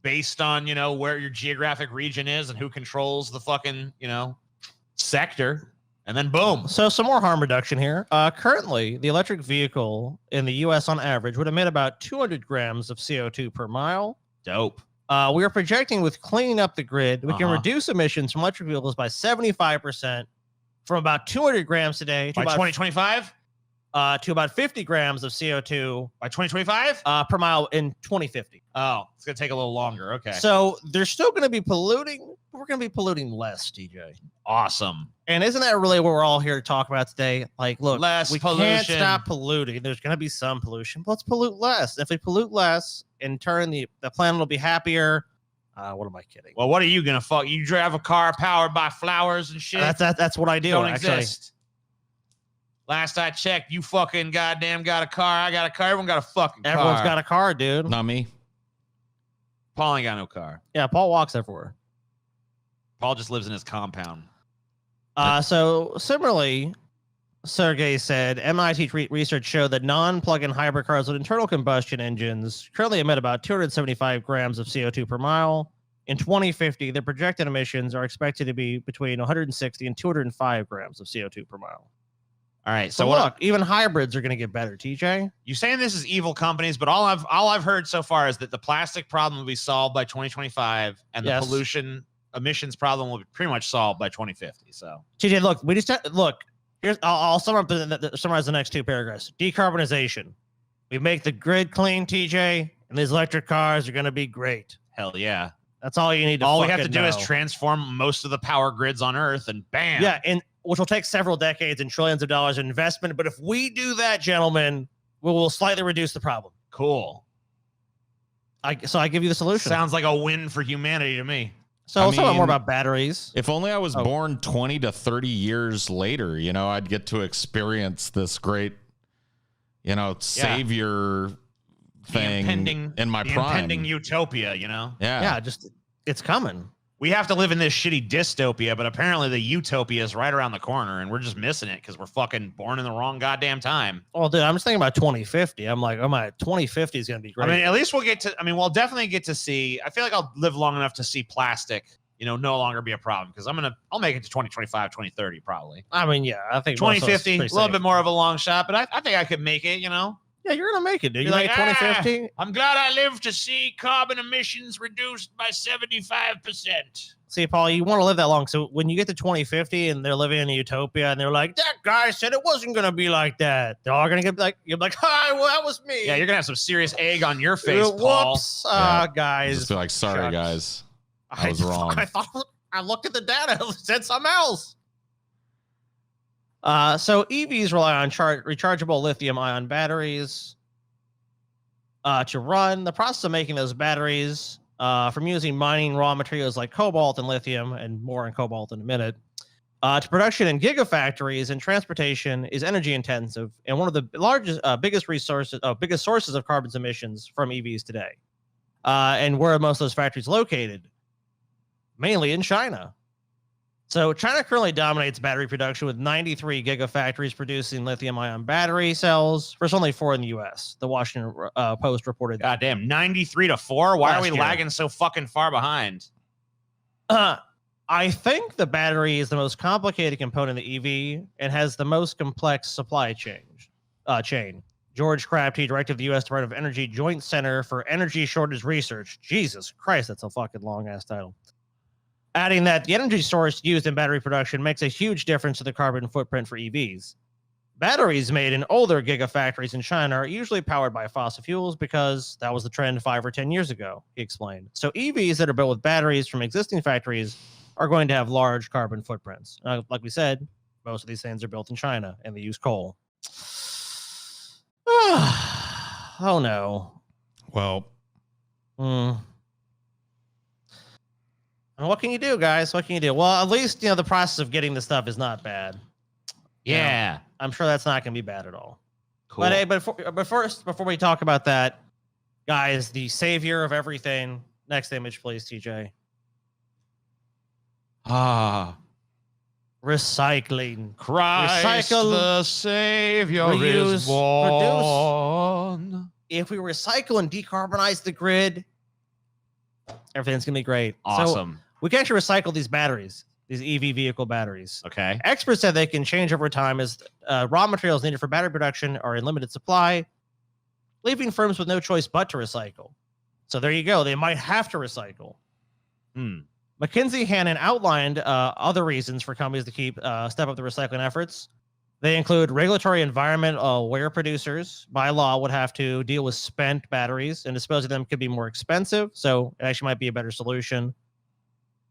based on where your geographic region is and who controls the fucking sector, and then boom. So some more harm reduction here. Currently, the electric vehicle in the U.S. on average would emit about 200 grams of CO2 per mile. Dope. We are projecting with cleaning up the grid, we can Uh-huh. reduce emissions from electric vehicles by 75%, from about 200 grams today to By about 2025. to about 50 grams of CO2 By 2025. per mile in 2050. Oh, it's gonna take a little longer. Okay. So they're still going to be polluting. We're going to be polluting less, DJ. Awesome. And isn't that really what we're all here to talk about today? Like, look, Less we pollution. can't stop polluting. There's going to be some pollution, but let's pollute less. If we pollute less, in turn, the planet will be happier. What am I kidding? Well, what are you gonna fuck? You drive a car powered by flowers and shit? That's what I do. Don't Actually, exist. Last I checked, you fucking goddamn got a car. I got a car. Everyone got a fucking car. everyone's got a car, dude. Not me. Paul ain't got no car. Yeah, Paul walks everywhere. Paul just lives in his compound. So similarly, Sergey said MIT research showed that non-plug-in hybrid cars with internal combustion engines currently emit about 275 grams of CO2 per mile. In 2050, the projected emissions are expected to be between 160 and 205 grams of CO2 per mile. All right. So So what? look, even hybrids are going to get better, TJ. You saying this is evil companies, but all I've heard so far is that the plastic problem will be solved by 2025, and the Yes. pollution emissions problem will be pretty much solved by 2050. So TJ, look, we just look. Here's I'll summarize the next two paragraphs. Decarbonization. We make the grid clean, TJ, and these electric cars are going to be great. hell yeah. That's all you need to. All we have to fucking do is know. transform most of the power grids on Earth, and bam. Yeah, and which will take several decades and trillions of dollars in investment. But if we do that, gentlemen, we will slightly reduce the problem. Cool. So I give you the solution. Sounds like a win for humanity to me. So I let's talk about more mean, about batteries. If only I was Oh. born 20 to 30 years later, I'd get to experience this great, savior thing in my the prime. impending utopia, Yeah. Yeah, just it's coming. We have to live in this shitty dystopia, but apparently the utopia is right around the corner, and we're just missing it because we're fucking born in the wrong goddamn time. Well, dude, I'm just thinking about 2050. I'm like, oh my, 2050 is going to be great. I mean, at least we'll definitely get to see. I feel like I'll live long enough to see plastic, no longer be a problem, because I'll make it to 2025, 2030 probably. yeah, I think most of us 2050, a pretty little safe. bit more of a long shot, but I think I could make it. Yeah, you're gonna make it, dude. You're You make like, it 2050. I'm glad I lived to see carbon emissions reduced by 75%. See, Paul, you want to live that long. So when you get to 2050 and they're living in a utopia and they're like, that guy said it wasn't gonna be like that. They're all gonna get like, you're like, hi, well, that was me. Yeah, you're gonna have some serious egg on your face, Paul. Whoops, Yeah. guys. Just be like, sorry, Shucks. guys. I was wrong. I thought I looked at the data. It said something else. So EVs rely on rechargeable lithium-ion batteries to run. The process of making those batteries, from using mining raw materials like cobalt and lithium, and more on cobalt in a minute, to production in gigafactories and transportation is energy intensive and one of the biggest sources of carbon emissions from EVs today. And where are most of those factories located? Mainly in China. So China currently dominates battery production with 93 gigafactories producing lithium-ion battery cells. There's only 4 in the U.S. The Washington Post reported. Goddamn, 93-4. Why are Last we year. lagging so fucking far behind? I think the battery is the most complicated component of the EV and has the most complex supply chain. George Crabtree, director of the U.S. Department of Energy Joint Center for Energy Shortage Research. Jesus Christ, that's a fucking long-ass title. Adding that the energy source used in battery production makes a huge difference to the carbon footprint for EVs. Batteries made in older gigafactories in China are usually powered by fossil fuels because that was the trend 5 or 10 years ago, he explained. So EVs that are built with batteries from existing factories are going to have large carbon footprints. Like we said, most of these things are built in China and they use coal. Oh no. Well, And what can you do, guys? What can you do? Well, at least the process of getting the stuff is not bad. Yeah. I'm sure that's not going to be bad at all. Cool. But hey, but first, before we talk about that, guys, the savior of everything. Next image, please, TJ. Recycling. Christ Recycle, the Savior reuse, is born. If we recycle and decarbonize the grid, everything's going to be great. Awesome. So we can actually recycle these batteries, these EV vehicle batteries. Okay. Experts said they can change over time as raw materials needed for battery production are in limited supply, leaving firms with no choice but to recycle. So there you go. They might have to recycle. McKinsey Hannon outlined other reasons for companies to step up the recycling efforts. They include regulatory environment where producers by law would have to deal with spent batteries, and disposing of them could be more expensive. So it actually might be a better solution.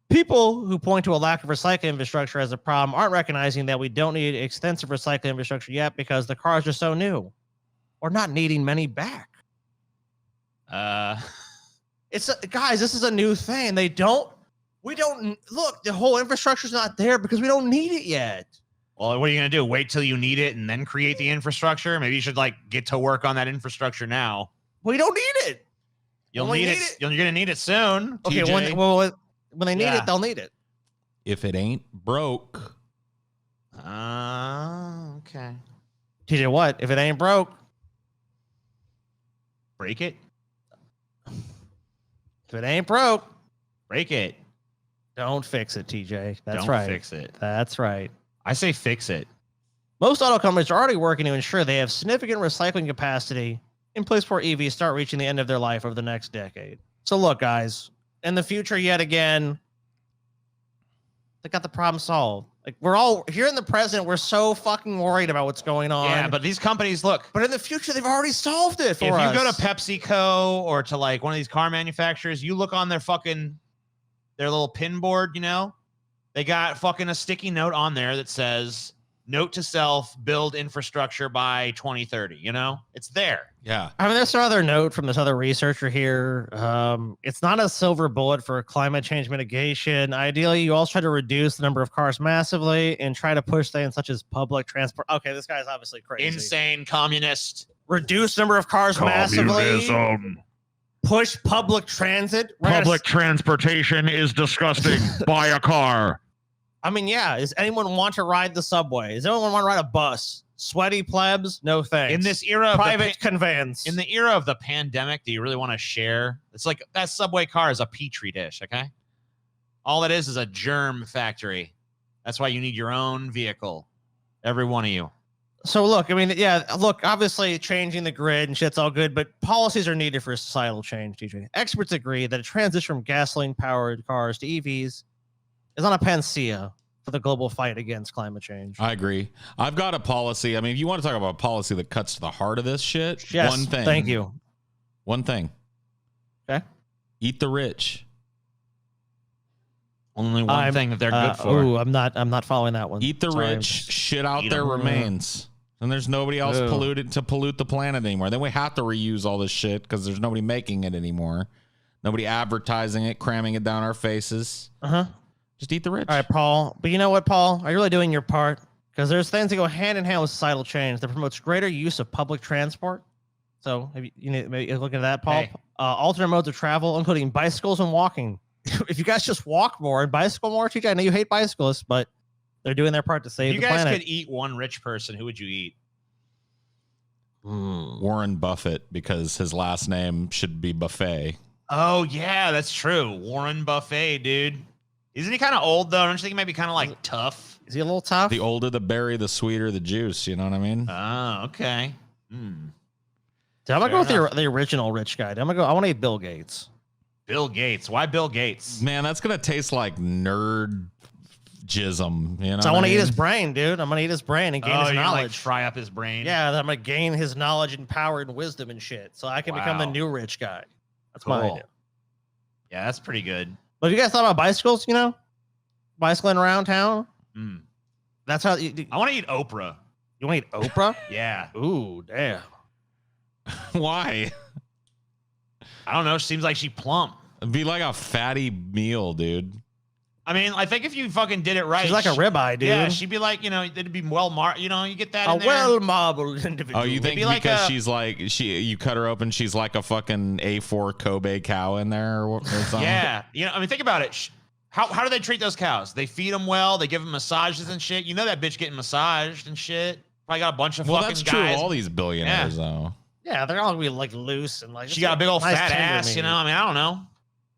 People who point to a lack of recycling infrastructure as a problem aren't recognizing that we don't need extensive recycling infrastructure yet because the cars are so new. We're not needing many back. Guys, this is a new thing. We don't look, the whole infrastructure is not there because we don't need it yet. Well, what are you going to do? Wait till you need it and then create the infrastructure? Maybe you should get to work on that infrastructure now. We don't need it. You'll need it. You're going to need it soon. Okay, TJ. when they need it, they'll need it. if it ain't broke. Okay. TJ, what? If it ain't broke, Break it. if it ain't broke, Break it. don't fix it, TJ. That's Don't right. fix it. That's right. I say fix it. Most auto companies are already working to ensure they have significant recycling capacity in place before EVs start reaching the end of their life over the next decade. So look, guys, in the future, yet again, they got the problem solved. Like, we're all here in the present, we're so fucking worried about what's going on. Yeah, but these companies, look. But in the future, they've already solved it for us. If you go to PepsiCo or to like one of these car manufacturers, you look on their little pin board, they got fucking a sticky note on there that says, note to self, build infrastructure by 2030. It's there. Yeah. I mean, there's another note from this other researcher here. It's not a silver bullet for climate change mitigation. Ideally, you also try to reduce the number of cars massively and try to push things such as public transport. Okay, this guy's obviously crazy. Insane communist. Reduce number of cars massively. Push public transit. Public transportation is disgusting. Buy a car. I mean, yeah. Does anyone want to ride the subway? Does anyone want to ride a bus? Sweaty plebs? No thanks. In this era of private conveyance. In the era of the pandemic, do you really want to share? It's like that subway car is a petri dish, okay? All it is a germ factory. That's why you need your own vehicle. Every one of you. So look, I mean, yeah, look, obviously changing the grid and shit's all good, but policies are needed for societal change, TJ. Experts agree that a transition from gasoline-powered cars to EVs is on a panacea for the global fight against climate change. I agree. I've got a policy. I mean, if you want to talk about a policy that cuts to the heart of this shit, yes, one thing. Thank you. One thing. Okay. Eat the rich. Only one thing that they're good for. Ooh, I'm not following that one. Eat the rich, shit out Eat their 'em. remains. And there's nobody else Ew. polluted to pollute the planet anymore. Then we have to reuse all this shit because there's nobody making it anymore. Nobody advertising it, cramming it down our faces. Uh-huh. Just eat the rich. All right, Paul. But you know what, Paul? Are you really doing your part? Because there's things that go hand in hand with societal change that promotes greater use of public transport. So maybe you need maybe look at that, Paul. Hey. Alternate modes of travel, including bicycles and walking. If you guys just walk more and bicycle more, TJ, I know you hate bicyclists, but they're doing their part to save If the you guys planet. could eat one rich person, who would you eat? Warren Buffett, because his last name should be Buffet. Oh, yeah, that's true. Warren Buffett, dude. Isn't he kind of old, though? Don't you think he might be kind of like tough? Is he a little tough? The older the berry, the sweeter the juice. You know what I mean? Oh, okay. I'm gonna go with the original rich guy. I want to eat Bill Gates. Bill Gates. Why Bill Gates? Man, that's going to taste like nerd jism. You know So I what want to eat mean? his brain, dude. I'm gonna eat his brain and gain his you're gonna, knowledge. like, fry up his brain. Yeah, I'm gonna gain his knowledge and power and wisdom and shit, so I can become the Wow. new rich guy. That's Cool. my idea. Yeah, that's pretty good. But have you guys thought about bicycles? Bicycling around town. That's how I want to eat Oprah. you want to eat Oprah. Yeah. Ooh, damn. Why? I don't know. Seems like she plump. It'd be like a fatty meal, dude. I mean, I think if you fucking did it right, She's like a ribeye, dude. Yeah, she'd be like, it'd be you get that A in there. well-marbled individual. Oh, you think It'd be because like she's like you cut her open, she's like a fucking A4 Kobe cow in there or something? Yeah, I mean, think about it. How do they treat those cows? They feed them well. They give them massages and shit. You know that bitch getting massaged and shit. Probably got a bunch of fucking that's true. guys. All these billionaires, though. Yeah, they're all gonna be like loose and like. She got a big old nice fat tender ass. meat. I mean, I don't know.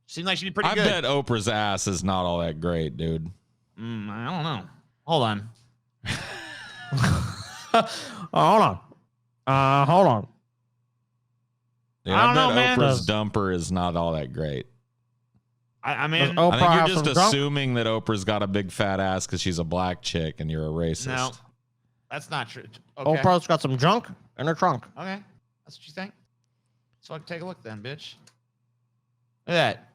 Seems like she'd be pretty I good. bet Oprah's ass is not all that great, dude. I don't know. Hold on. Hold on. Yeah, I don't bet know, man. Oprah's dumper is not all that great. I mean, Oprah I think have you're just some junk? assuming that Oprah's got a big fat ass because she's a black chick and you're a racist. no, that's not true. Okay. Oprah's got some junk in her trunk. Okay. That's what you think? So I can take a look then, bitch. Look at that.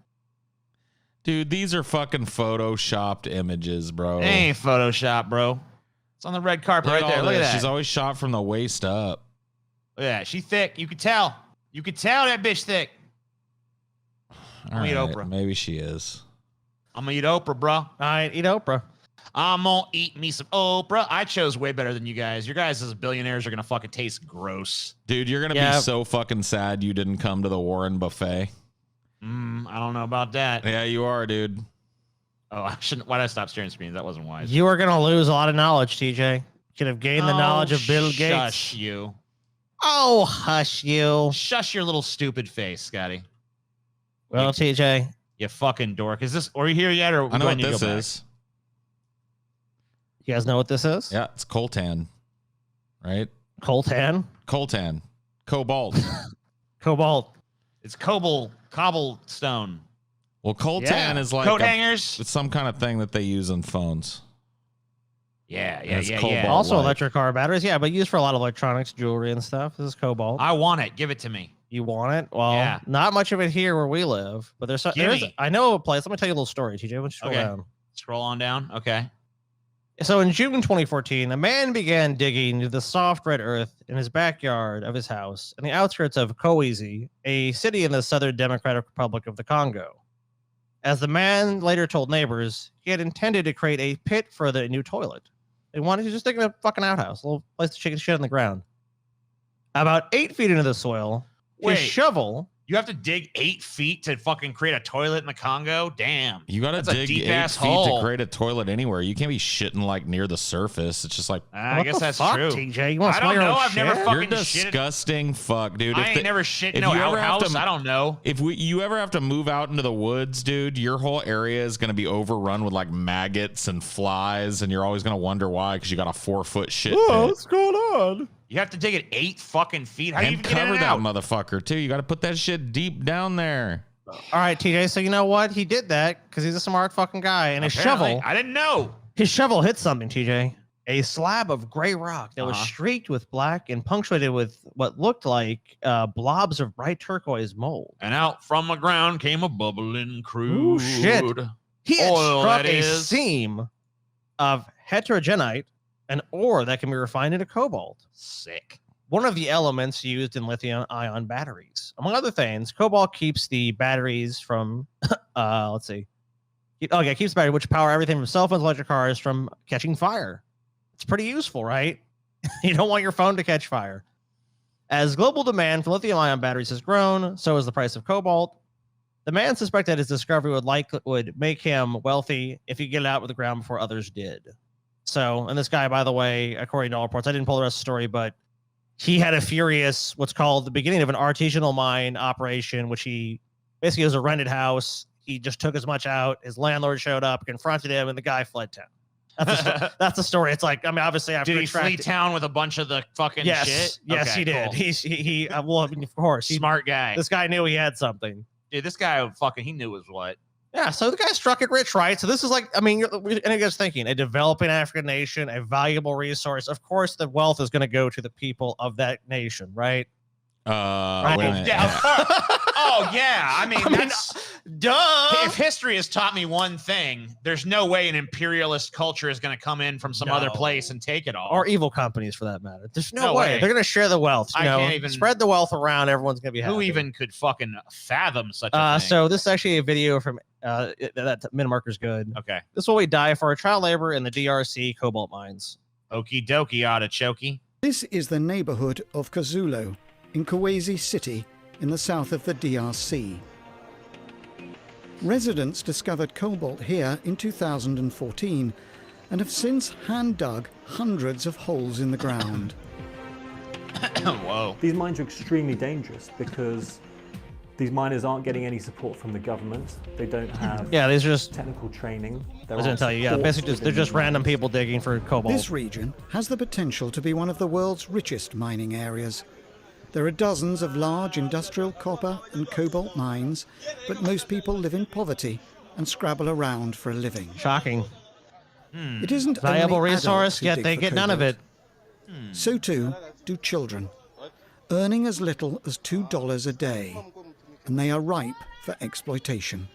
Dude, these are fucking photoshopped images, bro. It ain't Photoshop, bro. It's on the red carpet Look right at there. all Look at this. that. She's always shot from the waist up. Look at that. She thick. You could tell. You could tell that bitch thick. All I'll eat Oprah. Maybe she is. I'm gonna eat Oprah, bro. All right, eat Oprah. I'm gonna eat me some Oprah. I chose way better than you guys. Your guys as billionaires are gonna fucking taste gross. Dude, you're gonna be so fucking sad you didn't come to the Warren buffet. I don't know about that. Yeah, you are, dude. Oh, I shouldn't. Why did I stop sharing screens? That wasn't wise. You are gonna lose a lot of knowledge, TJ. Could have gained the knowledge of Bill Gates. Shush you. Oh, hush you. Shush your little stupid face, Scotty. Well, TJ. You fucking dork. Is this? Are you here yet? Or I know when what you this go back? is. You guys know what this is? Yeah, it's coltan, right? Coltan. Coltan. Cobalt. Cobalt. It's cobblestone. Well, coltan Yeah. is like Coat hangers. it's some kind of thing that they use in phones. Yeah. It's cobalt. Also light. electric car batteries. Yeah, but used for a lot of electronics, jewelry, and stuff. This is cobalt. I want it. Give it to me. You want it? Well, Yeah. not much of it here where we live, but there's Gimme. I know a place. Let me tell you a little story, TJ. Let's scroll Okay. down. Scroll on down. Okay. So in June 2014, a man began digging into the soft red earth in his backyard of his house in the outskirts of Kowizi, a city in the Southern Democratic Republic of the Congo. As the man later told neighbors, he had intended to create a pit for the new toilet. They wanted to just dig in a fucking outhouse, a little place to chicken shit on the ground. About 8 feet into the soil, Wait. his shovel. You have to dig 8 feet to fucking create a toilet in the Congo? Damn. You gotta That's a dig 8 deep-ass feet hole. to create a toilet anywhere. You can't be shitting like near the surface. It's just like I What guess the that's fuck, true. TJ? You want I to smell don't your know. own I've never shit? fucking you're disgusting fuck, dude. I ain't never shit if no you ever have outhouse. to- I don't know. If you ever have to move out into the woods, dude, your whole area is going to be overrun with like maggots and flies, and you're always going to wonder why because you got a 4-foot shit Oh, pit. what's going on? You have to dig it 8 fucking feet. How do you And even get in cover and that out? motherfucker too. You got to put that shit deep down there. All right, TJ. So you know what? He did that because he's a smart fucking guy. And his Apparently. shovel, I didn't know. his shovel hit something, TJ. A slab of gray rock that was streaked with black and punctuated with what looked like blobs of bright turquoise mold. And out from the ground came a bubbling crude. shit. He had Oil, struck that a is. seam of heterogenite, an ore that can be refined into cobalt. Sick. One of the elements used in lithium-ion batteries. Among other things, cobalt keeps the batteries from, let's see. Okay, keeps the battery, which power everything from cell phones, electric cars, from catching fire. It's pretty useful, right? You don't want your phone to catch fire. As global demand for lithium-ion batteries has grown, so has the price of cobalt. The man suspected his discovery would make him wealthy if he get it out of the ground before others did. So, and this guy, by the way, according to all reports, I didn't pull the rest of the story, but he had a furious, what's called the beginning of an artisanal mine operation, which he basically was a rented house. He just took as much out. His landlord showed up, confronted him, and the guy fled town. That's the story. It's like, I mean, obviously, after Did he flee town with a bunch of the fucking yes, shit? yes, Okay, he did. cool. He well, I mean, of course, Smart guy. this guy knew he had something. Dude, this guy fucking, he knew was what. Yeah, so the guy struck it rich, right? So this is like, I mean, and you guys thinking, a developing African nation, a valuable resource. Of course, the wealth is going to go to the people of that nation, right? Wait a minute. Yeah, of course. Oh, yeah. I mean, that's... Duh. If history has taught me one thing, there's no way an imperialist culture is going to come in from some other place and take it all. Or evil companies, for that matter. There's no, No way. way. They're going to share the wealth. You I know, can't even- spread the wealth around. Everyone's going to be happy. Who even could fucking fathom such a thing? So this is actually a video from that min marker's good. Okay. This is what we die for: child labor in the DRC cobalt mines. Okie dokie, artichoke. This is the neighborhood of Kazulo in Kawezi City in the south of the DRC. Residents discovered cobalt here in 2014 and have since hand-dug hundreds of holes in the ground. Whoa. These mines are extremely dangerous because these miners aren't getting any support from the government. They don't have Yeah, these are just. technical training. I was going to tell you. Yeah, basically, they're just random people digging for cobalt. This region has the potential to be one of the world's richest mining areas. There are dozens of large industrial copper and cobalt mines, but most people live in poverty and scrabble around for a living. Shocking. It isn't Valuable only resource, adults who yet dig they for get none of cobalt. it. So too do children, earning as little as $2 a day, and they are ripe for exploitation.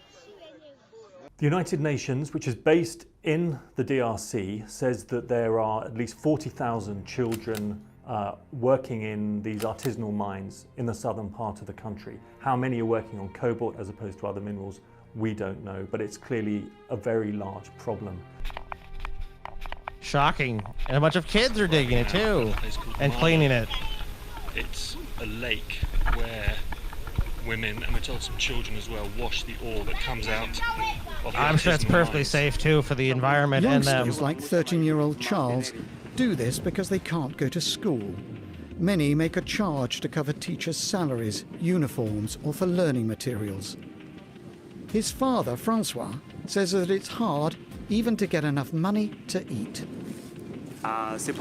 The United Nations, which is based in the DRC, says that there are at least 40,000 children working in these artisanal mines in the southern part of the country. How many are working on cobalt as opposed to other minerals, we don't know, but it's clearly a very large problem. Shocking. And a bunch of kids are digging it too and cleaning it. It's a lake where women, and we're told some children as well, wash the ore that comes out of the I'm sure it's artisanal perfectly mines. safe too for the environment and them. Youngsters like 13-year-old Charles do this because they can't go to school. Many make a charge to cover teachers' salaries, uniforms, or for learning materials. His father, Francois, says that it's hard even to get enough money to eat. You say he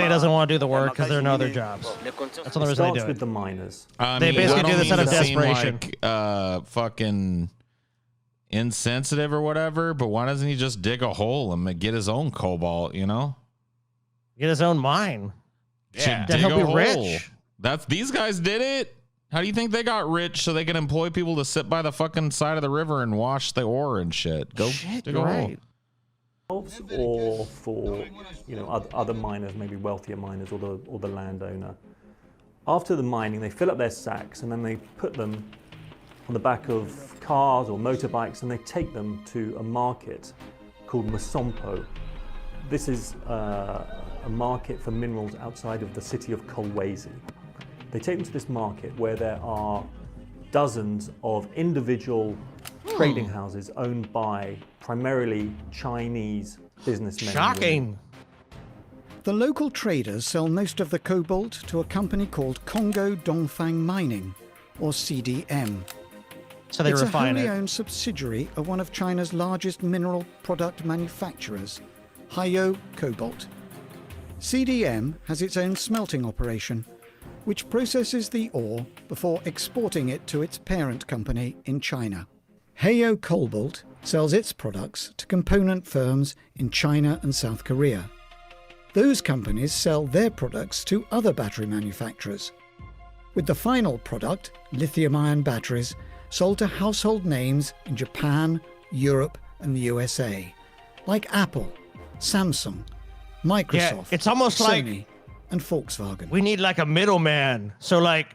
doesn't want to do the work because there are no other jobs. That's the It reason they starts do with it. the miners. They basically do this out of desperation. Like, fucking insensitive or whatever, but why doesn't he just dig a hole and get his own cobalt, you know? Get his own mine. Yeah. Then Dig he'll a be hole. rich. These guys did it. How do you think they got rich so they can employ people to sit by the fucking side of the river and wash the ore and shit? Go Shit, dig a you're hole. right. Or for other miners, maybe wealthier miners or the landowner. After the mining, they fill up their sacks and then they put them on the back of cars or motorbikes and they take them to a market called Masompo. This is a market for minerals outside of the city of Kolwezi. They take them to this market where there are dozens of individual trading houses owned by primarily Chinese businessmen. and women. Shocking. The local traders sell most of the cobalt to a company called Congo Dongfang Mining, or CDM. So they It's refine a wholly it. owned subsidiary of one of China's largest mineral product manufacturers, Hayo Cobalt. CDM has its own smelting operation, which processes the ore before exporting it to its parent company in China. Hayo Cobalt sells its products to component firms in China and South Korea. Those companies sell their products to other battery manufacturers, with the final product, lithium-ion batteries, sold to household names in Japan, Europe, and the USA, like Apple, Samsung, Microsoft, it's almost like- Sony, and Volkswagen. We need like a middleman. So like,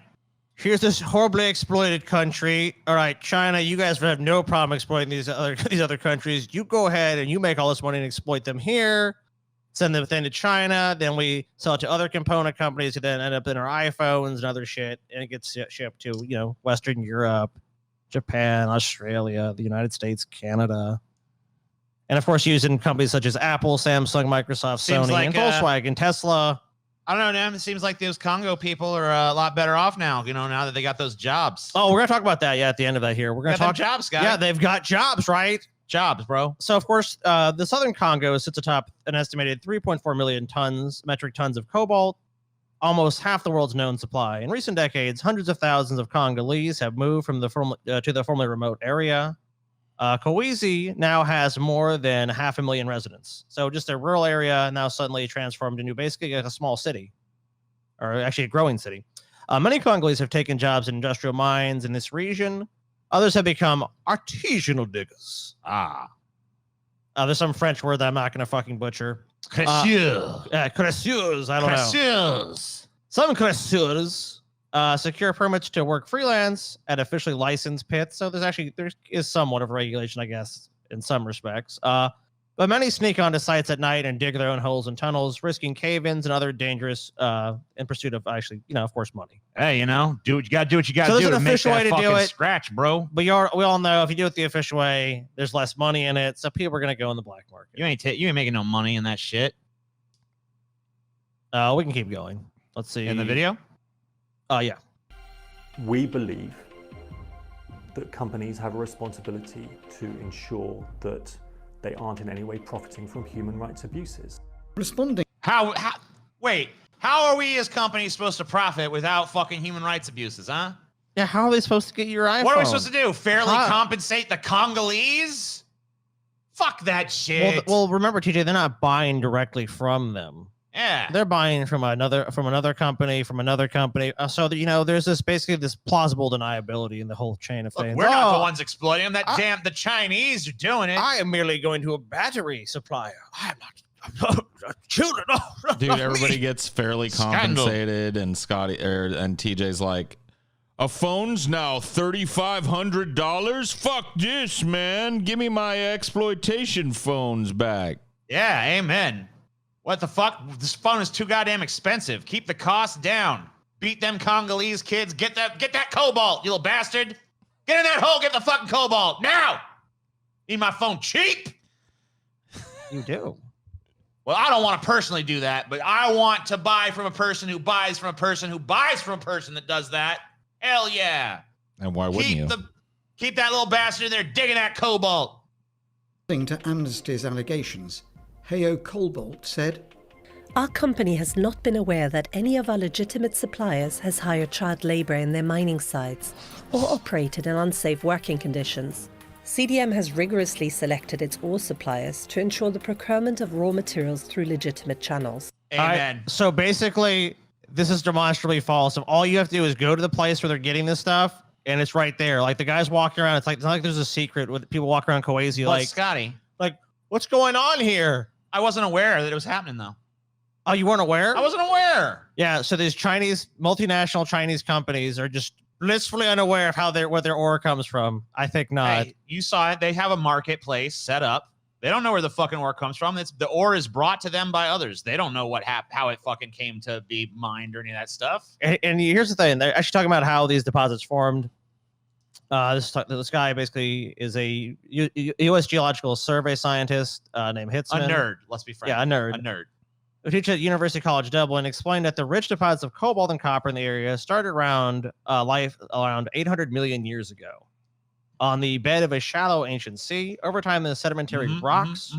here's this horribly exploited country. All right, China, you guys have no problem exploiting these other countries. You go ahead and you make all this money and exploit them here. Send them then to China. Then we sell it to other component companies who then end up in our iPhones and other shit, and it gets shipped to Western Europe, Japan, Australia, the United States, Canada. And of course, using companies such as Apple, Samsung, Microsoft, Seems Sony, like, and Volkswagen, Tesla. I don't know, man. It seems like those Congo people are a lot better off now, now that they got those jobs. Oh, we're going to talk about that, at the end of that here. We're going got to them talk. jobs, guys. Yeah, they've got jobs, right? Jobs, bro. So, of course, the southern Congo sits atop an estimated 3.4 million metric tons of cobalt, almost half the world's known supply. In recent decades, hundreds of thousands of Congolese have moved from to the formerly remote area. Kawezi now has more than 500,000 residents. So just a rural area now suddenly transformed into basically like a small city, or actually a growing city. Many Congolese have taken jobs in industrial mines in this region. Others have become artisanal diggers. There's some French word that I'm not going to fucking butcher. Cresseurs. I don't know. Some cresseurs secure permits to work freelance at officially licensed pits. So there is somewhat of a regulation, I guess, in some respects. But many sneak onto sites at night and dig their own holes and tunnels, risking cave-ins and other dangerous in pursuit of actually, of course, money. Hey, do what you got to do. What you got to do. There's an official way to do it. Scratch, bro. But we all know if you do it the official way, there's less money in it, so people are gonna go in the black market. You ain't making no money in that shit. We can keep going. Let's see. In the video? Yeah. We believe that companies have a responsibility to ensure that they aren't in any way profiting from human rights abuses. Responding. Wait, how are we as companies supposed to profit without fucking human rights abuses, huh? Yeah, how are they supposed to get your iPhone? What are we supposed to do? Fairly compensate the Congolese? Fuck that shit. Well, remember, TJ, they're not buying directly from them. Yeah. They're buying from another company, from another company. So that, there's this plausible deniability in the whole chain of things. We're not the ones exploiting them. The Chinese are doing it. I am merely going to a battery supplier. I'm not children. Dude, everybody gets fairly compensated, and and TJ's like, a phone's now $3,500. Fuck this, man. Give me my exploitation phones back. Yeah, amen. What the fuck? This phone is too goddamn expensive. Keep the cost down. Beat them Congolese kids. Get that cobalt, you little bastard. Get in that hole. Get the fucking cobalt now. Need my phone cheap. You do. Well, I don't want to personally do that, but I want to buy from a person who buys from a person who buys from a person that does that. Hell yeah. And why wouldn't you? Keep that little bastard in there digging that cobalt. To Amnesty's allegations, Heyo Cobalt said, Our company has not been aware that any of our legitimate suppliers has hired child labour in their mining sites or operated in unsafe working conditions. CDM has rigorously selected its ore suppliers to ensure the procurement of raw materials through legitimate channels. Amen. So basically, this is demonstrably false. If all you have to do is go to the place where they're getting this stuff, and it's right there. Like the guys walking around, it's not like there's a secret with people walking around Kwesi. Like Scotty, what's going on here? I wasn't aware that it was happening though. Oh, you weren't aware? I wasn't aware. Yeah, so these multinational Chinese companies are just blissfully unaware of where their ore comes from. I think not. Hey, you saw it. They have a marketplace set up. They don't know where the fucking ore comes from. The ore is brought to them by others. They don't know how it fucking came to be mined or any of that stuff. And here's the thing. They're actually talking about how these deposits formed. This guy basically is a U.S. Geological Survey scientist named Hitzman. A nerd, let's be frank. Yeah, a nerd. Who teaches at University College Dublin, explained that the rich deposits of cobalt and copper in the area started around 800 million years ago on the bed of a shallow ancient sea. Over time, the sedimentary rocks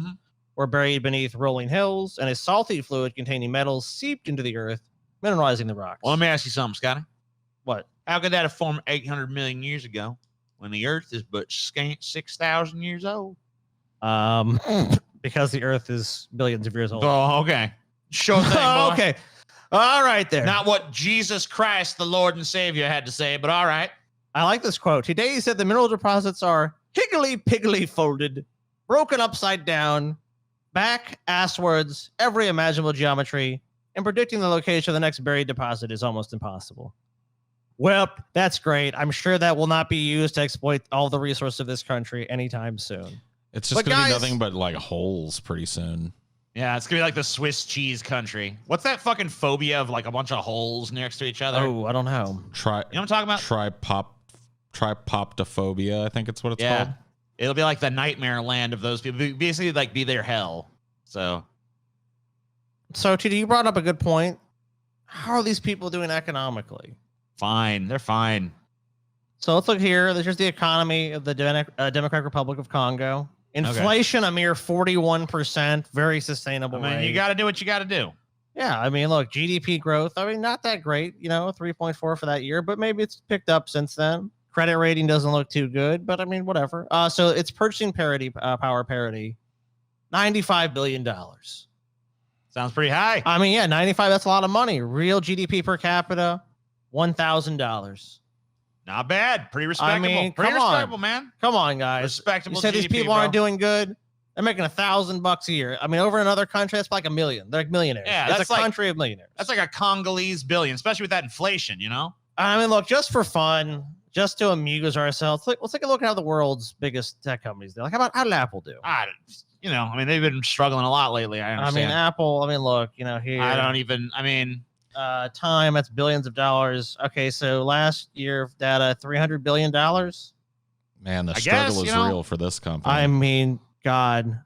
were buried beneath rolling hills, and a salty fluid containing metals seeped into the earth, mineralizing the rocks. Well, let me ask you something, Scotty. What? How could that have formed 800 million years ago when the Earth is but scant 6,000 years old? Because the Earth is billions of years old. Oh, okay. Sure thing, boy. Okay. All right there. Not what Jesus Christ, the Lord and Savior, had to say, but all right. I like this quote. Today he said the mineral deposits are higgly-piggly folded, broken upside down, back, asswards, every imaginable geometry, and predicting the location of the next buried deposit is almost impossible. Well, that's great. I'm sure that will not be used to exploit all the resources of this country anytime soon. It's just going to be nothing but like holes pretty soon. Yeah, it's going to be like the Swiss cheese country. What's that fucking phobia of like a bunch of holes next to each other? Oh, I don't know. You know what I'm talking about? Tripoptophobia, I think it's what it's called. It'll be like the nightmare land of those people. Basically, like be their hell. So, TD, you brought up a good point. How are these people doing economically? Fine. They're fine. So let's look here. There's the economy of the Democratic Republic of Congo. Inflation, a mere 41%, very sustainable. I mean, you got to do what you got to do. Yeah, I mean, look, GDP growth, I mean, not that great, 3.4 for that year, but maybe it's picked up since then. Credit rating doesn't look too good, but I mean, whatever. So it's purchasing power parity, $95 billion. Sounds pretty high. I mean, yeah, 95, that's a lot of money. Real GDP per capita, $1,000. Not bad. Pretty respectable. mean, Pretty come on. respectable, man. Come on, guys. Respectable. You say these GDP, people bro. aren't doing good? They're making $1,000 a year. I mean, over in other countries, it's like $1 million. They're like millionaires. Yeah, it's that's a like- country of millionaires. That's like a Congolese billion, especially with that inflation, you know? I mean, look, just for fun, just to amuse ourselves, let's take a look at how the world's biggest tech companies do. Like, how did Apple do? I mean, they've been struggling a lot lately. I understand. Apple. look, here. Time, that's billions of dollars. Okay, so last year data, $300 billion. Man, the I struggle guess, is real for this company. I mean, God,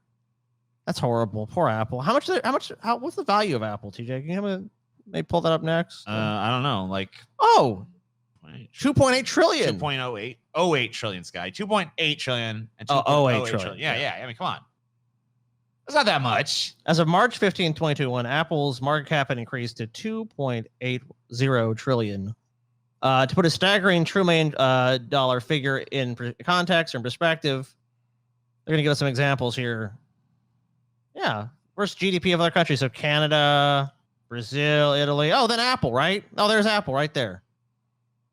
that's horrible. Poor Apple. What's the value of Apple, TJ? Can you maybe pull that up next? I don't know. Like, 2.8 trillion. 2.08 trillion, Sky. 2.8 trillion and 2.08 2.08 trillion. Yeah. I mean, come on. It's not that much. As of March 15, 2021, Apple's market cap had increased to 2.80 trillion. To put a staggering $1 trillion dollar figure in context or perspective, they're going to give us some examples here. Yeah. Where's GDP of other countries? So Canada, Brazil, Italy. Oh, then Apple, right? Oh, there's Apple right there.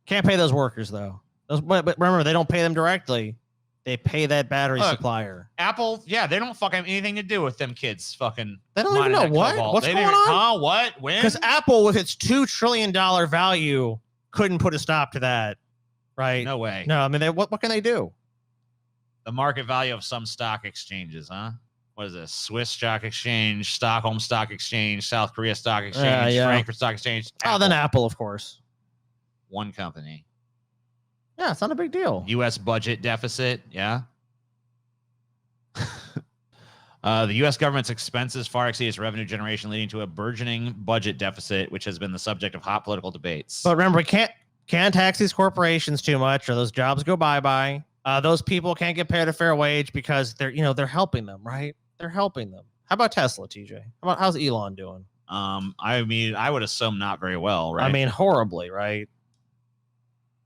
Can't pay those workers, though. But remember, they don't pay them directly. They pay that battery supplier. Apple, yeah, they don't fucking have anything to do with them kids fucking. They don't even know what? Cobalt. What's going on? Huh? What? When? Because Apple, with its $2 trillion value, couldn't put a stop to that, right? No way. No, I mean, what can they do? The market value of some stock exchanges, huh? What is this? Swiss Stock Exchange, Stockholm Stock Exchange, South Korea Stock Exchange, Frankfurt Stock Exchange. Oh, then Apple, of course. One company. Yeah, it's not a big deal. U.S. budget deficit, yeah. The U.S. government's expenses far exceed its revenue generation, leading to a burgeoning budget deficit, which has been the subject of hot political debates. But remember, we can't tax these corporations too much, or those jobs go bye-bye. Those people can't get paid a fair wage because they're helping them, right? They're helping them. How about Tesla, TJ? How's Elon doing? I mean, I would assume not very well, right? I mean, horribly, right?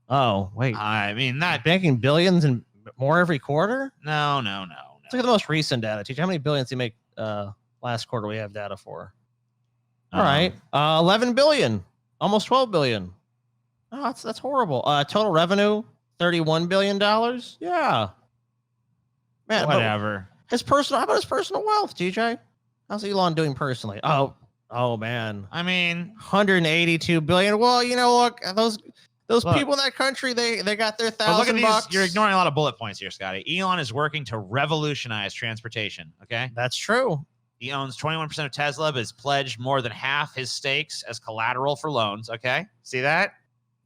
Oh, wait. I mean, that making billions and more every quarter? No. Let's look at the most recent data. TJ, how many billions did he make last quarter we have data for? All right. 11 billion. Almost 12 billion. Oh, that's horrible. Total revenue, $31 billion. Yeah. Man, whatever. How about his personal wealth, TJ? How's Elon doing personally? Oh man. I mean, 182 billion. Well, look, those people in that country, they got their $1,000. You're ignoring a lot of bullet points here, Scotty. Elon is working to revolutionize transportation. Okay, that's true. He owns 21% of Tesla, but has pledged more than half his stakes as collateral for loans. Okay, see that?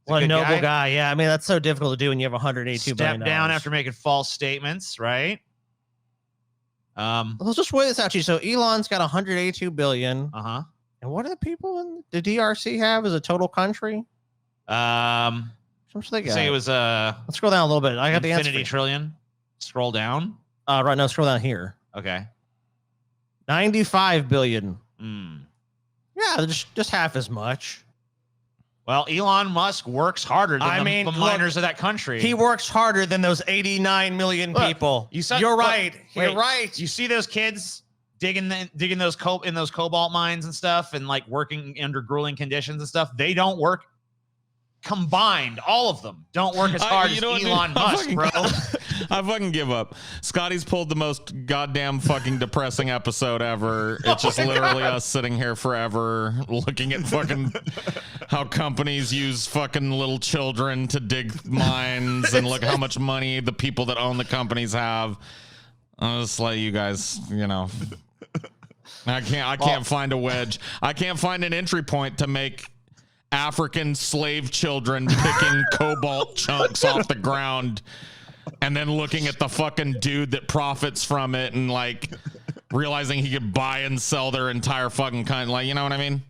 What a noble guy. Yeah, I mean, that's so difficult to do when you have 182 billion. Step down after making false statements, right? Let's just weigh this out to you. So Elon's got 182 billion. Uh-huh. And what do the people in the DRC have as a total country? How much they got? Say it was let's scroll down a little bit. I got the answer. Infinity trillion. Scroll down. Right now, scroll down here. Okay. 95 billion. Yeah, just half as much. Well, Elon Musk works harder than the miners of that country. He works harder than those 89 million people. You're right. You're right. You see those kids digging those cobalt mines and stuff, and like working under grueling conditions and stuff. They don't work combined. All of them don't work as hard as Elon Musk, bro. I fucking give up. Scotty's pulled the most goddamn fucking depressing episode ever. It's just literally us sitting here forever looking at fucking how companies use fucking little children to dig mines and look how much money the people that own the companies have. I'll just let you guys, I can't find a wedge. I can't find an entry point to make African slave children picking cobalt chunks off the ground and then looking at the fucking dude that profits from it and like realizing he could buy and sell their entire fucking kind. Like, you know what I mean?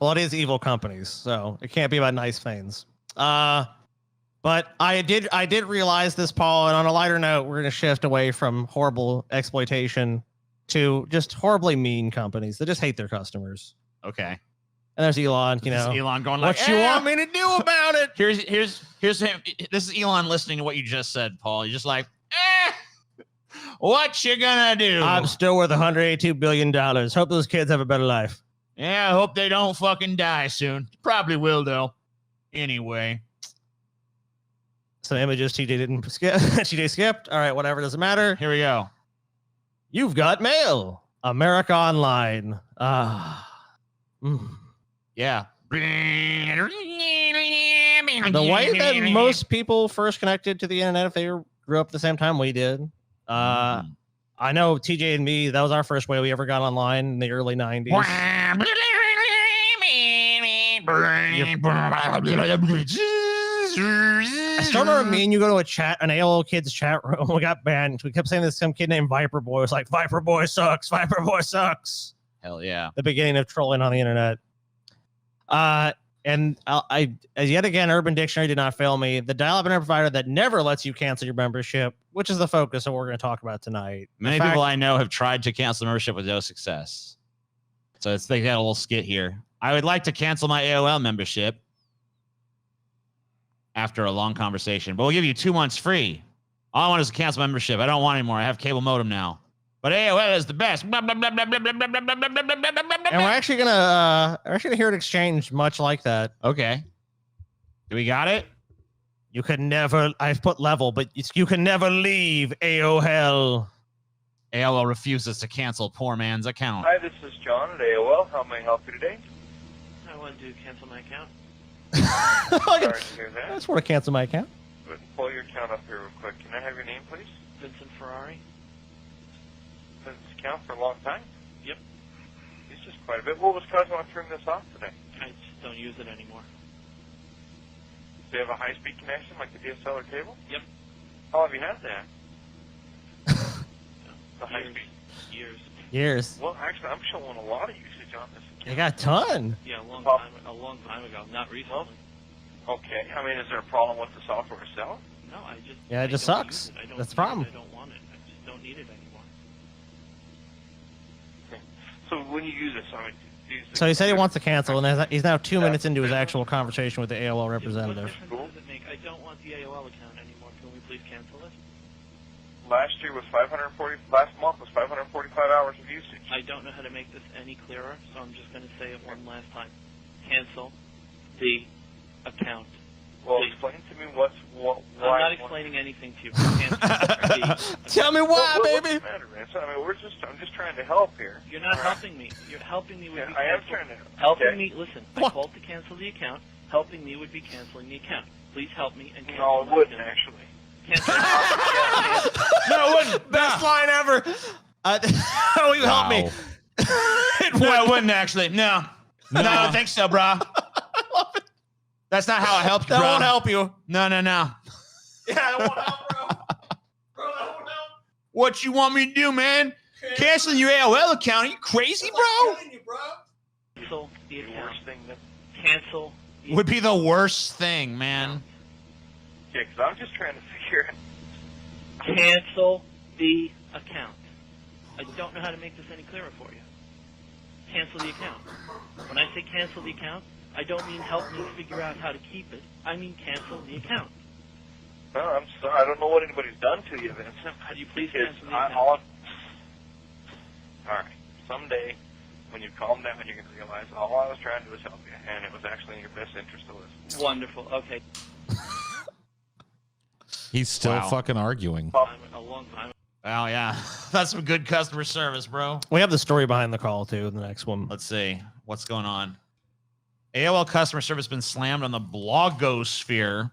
Well, it is evil companies, so it can't be about nice things. But I did realize this, Paul, and on a lighter note, we're going to shift away from horrible exploitation to just horribly mean companies that just hate their customers. Okay. And there's Elon, Elon going like, what you want me to do about it? Here's him. This is Elon listening to what you just said, Paul. He's just like, what you gonna do? I'm still worth $182 billion. Hope those kids have a better life. Yeah, I hope they don't fucking die soon. Probably will, though. Anyway. Some images TJ didn't skip. TJ skipped. All right, whatever, doesn't matter. Here we go. You've got mail. America Online. Yeah. The way that most people first connected to the internet, if they grew up the same time we did. I know TJ and me, that was our first way we ever got online in the early 90s. I still remember me and you go to an AOL kids chat room. We got banned. We kept saying this some kid named Viper Boy was like, Viper Boy sucks. Viper Boy sucks. Hell yeah. The beginning of trolling on the internet. And as yet again, Urban Dictionary did not fail me. The dial-up internet provider that never lets you cancel your membership, which is the focus of what we're going to talk about tonight. Many people I know have tried to cancel membership with no success. So they got a little skit here. I would like to cancel my AOL membership after a long conversation, but we'll give you 2 months free. All I want is to cancel membership. I don't want anymore. I have cable modem now. But AOL is the best. And we're actually gonna hear an exchange much like that. Okay. Do we got it? You can never. I've put level, but you can never leave AOL. AOL refuses to cancel poor man's account. Hi, this is John at AOL. How may I help you today? I want to cancel my account. Sorry to hear that. I just want to cancel my account. Go ahead and pull your account up here real quick. Can I have your name, please? Vincent Ferrari. Been this account for a long time? Yep. It's just quite a bit. What was causing you to turn this off today? I just don't use it anymore. Do you have a high-speed connection like the DSL or cable? Yep. How long have you had that? The high-speed? Years. Well, actually, I'm showing a lot of usage on this account. You got a ton. Yeah, a long time ago, not recently. Okay. I mean, is there a problem with the software itself? No, I just... Yeah, it just sucks. That's the problem. I don't want it. I just don't need it anymore. Okay. So when you use this, I mean... So he said he wants to cancel, and he's now 2 minutes into his actual conversation with the AOL representative. What difference does it make? I don't want the AOL account anymore. Can we please cancel it? Last year was 540. Last month was 545 hours of usage. I don't know how to make this any clearer, so I'm just going to say it one last time. Cancel the account. Well, please. explain to me why. I'm not explaining anything to you. Cancel Tell me why, baby. What's the matter, man? So, I mean, I'm just trying to help here. You're not helping me. You're helping me with Yeah, the I am cancel. trying to. Helping me. Listen, I called to cancel the account. Helping me would be canceling the account. Please help me and cancel. No, it wouldn't actually. Cancel. No, it wouldn't. Best line ever. Will you help me? No, it wouldn't actually. No. No, I don't think so, bro. I love it. That's not how I helped you, That bro. won't help you. No. Yeah, that won't help, bro. Bro, that won't help. What you want me to do, man? Canceling your AOL account? Are you crazy, bro? Cancel the The account. worst thing that. Cancel. The Would be the worst thing, man. Yeah, because I'm just trying to figure out. Cancel the account. I don't know how to make this any clearer for you. Cancel the account. When I say cancel the account, I don't mean help me figure out how to keep it. I mean cancel the account. No, I'm sorry. I don't know what anybody's done to you, Vincent. Could you please Because cancel the account? all right. Someday, when you calm down, you're going to realize all I was trying to do was help you, and it was actually in your best interest to listen. Wonderful. Okay. He's still fucking arguing. A long time. Well, yeah. That's some good customer service, bro. We have the story behind the call, too, the next one. Let's see. What's going on? AOL customer service been slammed on the blogosphere.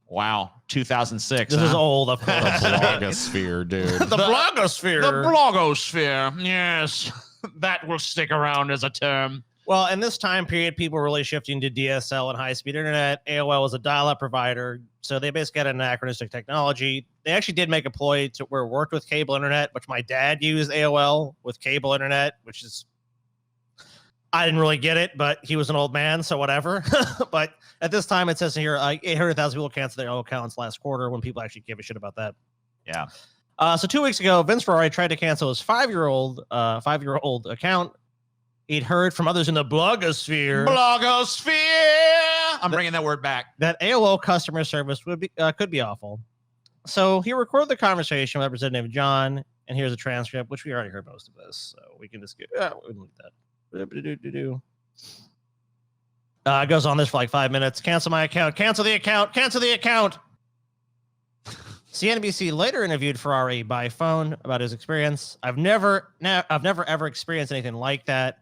Wow. 2006. This is old, of course. The blogosphere, dude. The blogosphere. The blogosphere. Yes. That will stick around as a term. Well, in this time period, people were really shifting to DSL and high-speed internet. AOL was a dial-up provider, so they basically had an anachronistic technology. They actually did make a ploy to where it worked with cable internet, which my dad used AOL with cable internet, which is... I didn't really get it, but he was an old man, so whatever. But at this time, it says here, 800,000 people canceled their AOL accounts last quarter when people actually gave a shit about that. Yeah. So 2 weeks ago, Vince Ferrari tried to cancel his five-year-old account. He'd heard from others in the blogosphere. I'm bringing that word back. That AOL customer service would be could be awful. So he recorded the conversation with Representative John, and here's a transcript, which we already heard most of this, so we can just get we can leave that. It goes on this for like 5 minutes. Cancel my account. Cancel the account. Cancel the account. CNBC later interviewed Ferrari by phone about his experience. I've never ever experienced anything like that.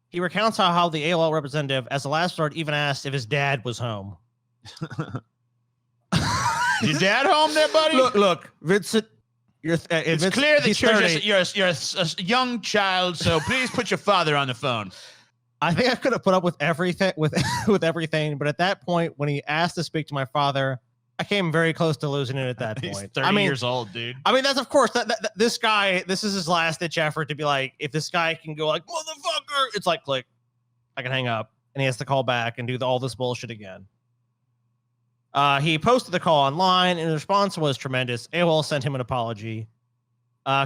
He recounts how the AOL representative, as a last resort, even asked if his dad was home. Your dad home there, buddy? Look, Vincent. It's clear that you're a young child, so please put your father on the phone. I think I could have put up with everything with everything, but at that point, when he asked to speak to my father, I came very close to losing it at that point. He's 30 years old, dude. I mean, that's of course that this guy. This is his last ditch effort to be like, if this guy can go like motherfucker, it's like click, I can hang up, and he has to call back and do all this bullshit again. He posted the call online, and the response was tremendous. AOL sent him an apology.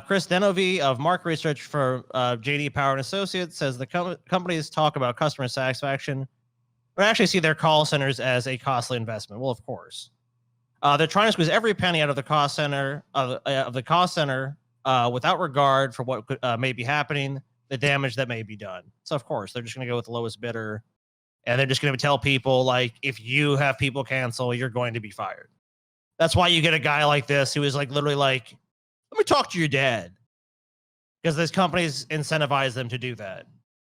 Chris Denovy of market research for JD Power and Associates says the companies talk about customer satisfaction, but actually see their call centers as a costly investment. Well, of course, they're trying to squeeze every penny out of the cost center without regard for what could, may be happening, the damage that may be done. So, of course, they're just going to go with the lowest bidder. And they're just going to tell people, like, if you have people cancel, you're going to be fired. That's why you get a guy like this who is like literally like, let me talk to your dad. Because these companies incentivize them to do that.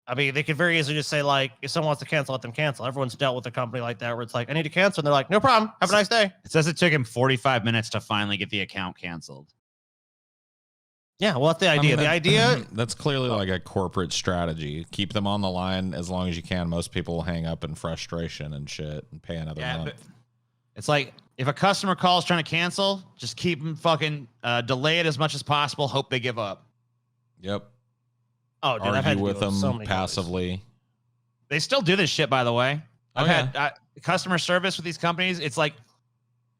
I mean, they could very easily just say, like, if someone wants to cancel, let them cancel. Everyone's dealt with a company like that where it's like, I need to cancel. And they're like, no problem. Have a nice day. It says it took him 45 minutes to finally get the account canceled. Yeah, well, that's the idea. The idea... That's clearly like a corporate strategy. Keep them on the line as long as you can. Most people will hang up in frustration and shit and pay another month. It's like, if a customer calls trying to cancel, just keep them fucking delay it as much as possible. Hope they give up. Yep. Oh, dude, argue with them passively. They still do this shit, by the way. I've had customer service with these companies. It's like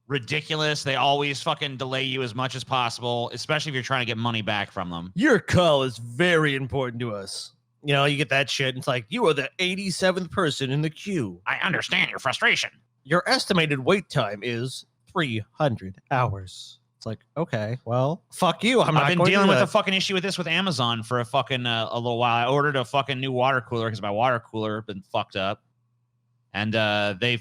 ridiculous. They always fucking delay you as much as possible, especially if you're trying to get money back from them. Your call is very important to us. You know, you get that shit. And it's like, you are the 87th person in the queue. I understand your frustration. Your estimated wait time is 300 hours. It's like, okay, well, fuck you. I've been dealing with a fucking issue with this with Amazon for a fucking a little while. I ordered a fucking new water cooler because my water cooler had been fucked up. And they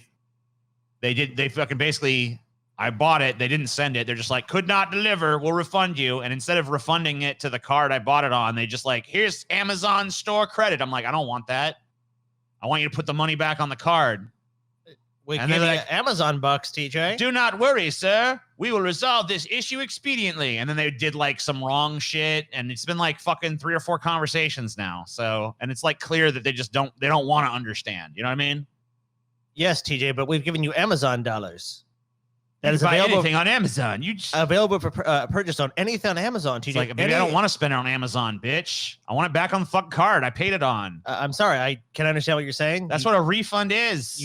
fucking basically, I bought it. They didn't send it. They're just like, could not deliver. We'll refund you. And instead of refunding it to the card I bought it on, they just like, here's Amazon store credit. I'm like, I don't want that. I want you to put the money back on the card. We give you like, Amazon bucks, TJ. Do not worry, sir. We will resolve this issue expediently. And then they did like some wrong shit. And it's been like fucking 3 or 4 conversations now. So, and it's like clear that they don't want to understand. You know what I mean? Yes, TJ, but we've given you Amazon dollars. That is available anything on Amazon. You just available for purchase on anything on Amazon. TJ, it's like, maybe I don't want to spend it on Amazon, bitch. I want it back on the fucking card I paid it on. I'm sorry. I can understand what you're saying. That's what a refund is.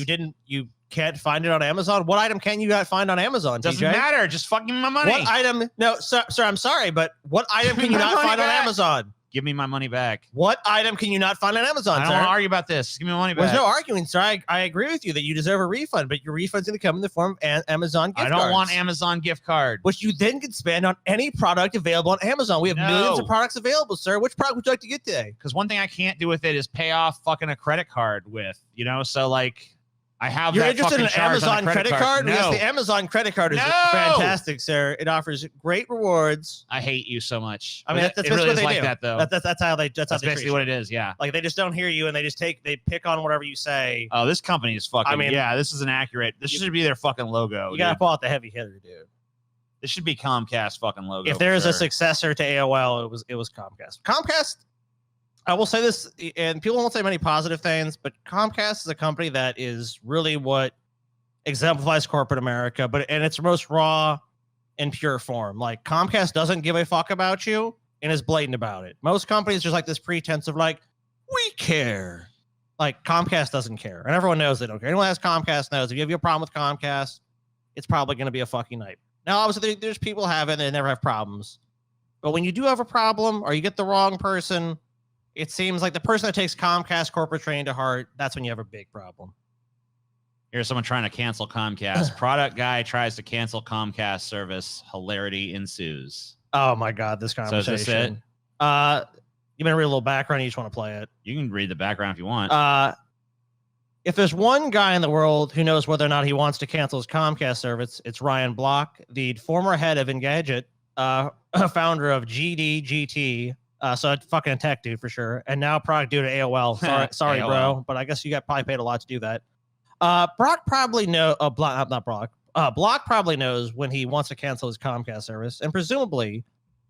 You can't find it on Amazon. What item can you not find on Amazon? Doesn't matter. Just fucking my money. What item? No, sir. I'm sorry, but what item can you not find on Amazon? Give me my money back. What item can you not find on Amazon, I don't want to argue about this. Give me my money back. There's no arguing, sir. I agree with you that you deserve a refund, but your refund's going to come in the form of Amazon gift cards. I don't want Amazon gift card. Which you then can spend on any product available on Amazon. We have millions of products available, sir. Which product would you like to get today? Because one thing I can't do with it is pay off fucking a credit card with, you know? So, like... I have You're that interested in an Amazon credit card? No. Yes, the Amazon credit card is fantastic, sir. It offers great rewards. I hate you so much. I mean, that's basically what they like do. That, though. That's how they. That's basically what it is. Yeah. Like they just don't hear you and they just they pick on whatever you say. Oh, this company is fucking. I mean, yeah, this is inaccurate. This should be their fucking logo. You gotta pull out the heavy hitter, dude. This should be Comcast fucking logo. If there is a successor to AOL, it was Comcast. Comcast. I will say this, and people won't say many positive things, but Comcast is a company that is really what exemplifies corporate America, but in its most raw and pure form. Like Comcast doesn't give a fuck about you and is blatant about it. Most companies just like this pretense of like, we care. Like Comcast doesn't care, and everyone knows they don't care. Anyone who has Comcast knows if you have a problem with Comcast, it's probably going to be a fucking night. Now, obviously, there's people have it and they never have problems, but when you do have a problem or you get the wrong person, it seems like the person that takes Comcast corporate training to heart, that's when you have a big problem. Here's someone trying to cancel Comcast. Product guy tries to cancel Comcast service. Hilarity ensues. Oh my God, this conversation. So is this it? You may read a little background. You just want to play it. You can read the background if you want. If there's one guy in the world who knows whether or not he wants to cancel his Comcast service, it's Ryan Block, the former head of Engadget, founder of GDGT. So fucking a tech dude for sure, and now product dude at AOL. Sorry, AOL. bro, but I guess you got probably paid a lot to do that. Brock probably not Brock. Block probably knows when he wants to cancel his Comcast service, and presumably,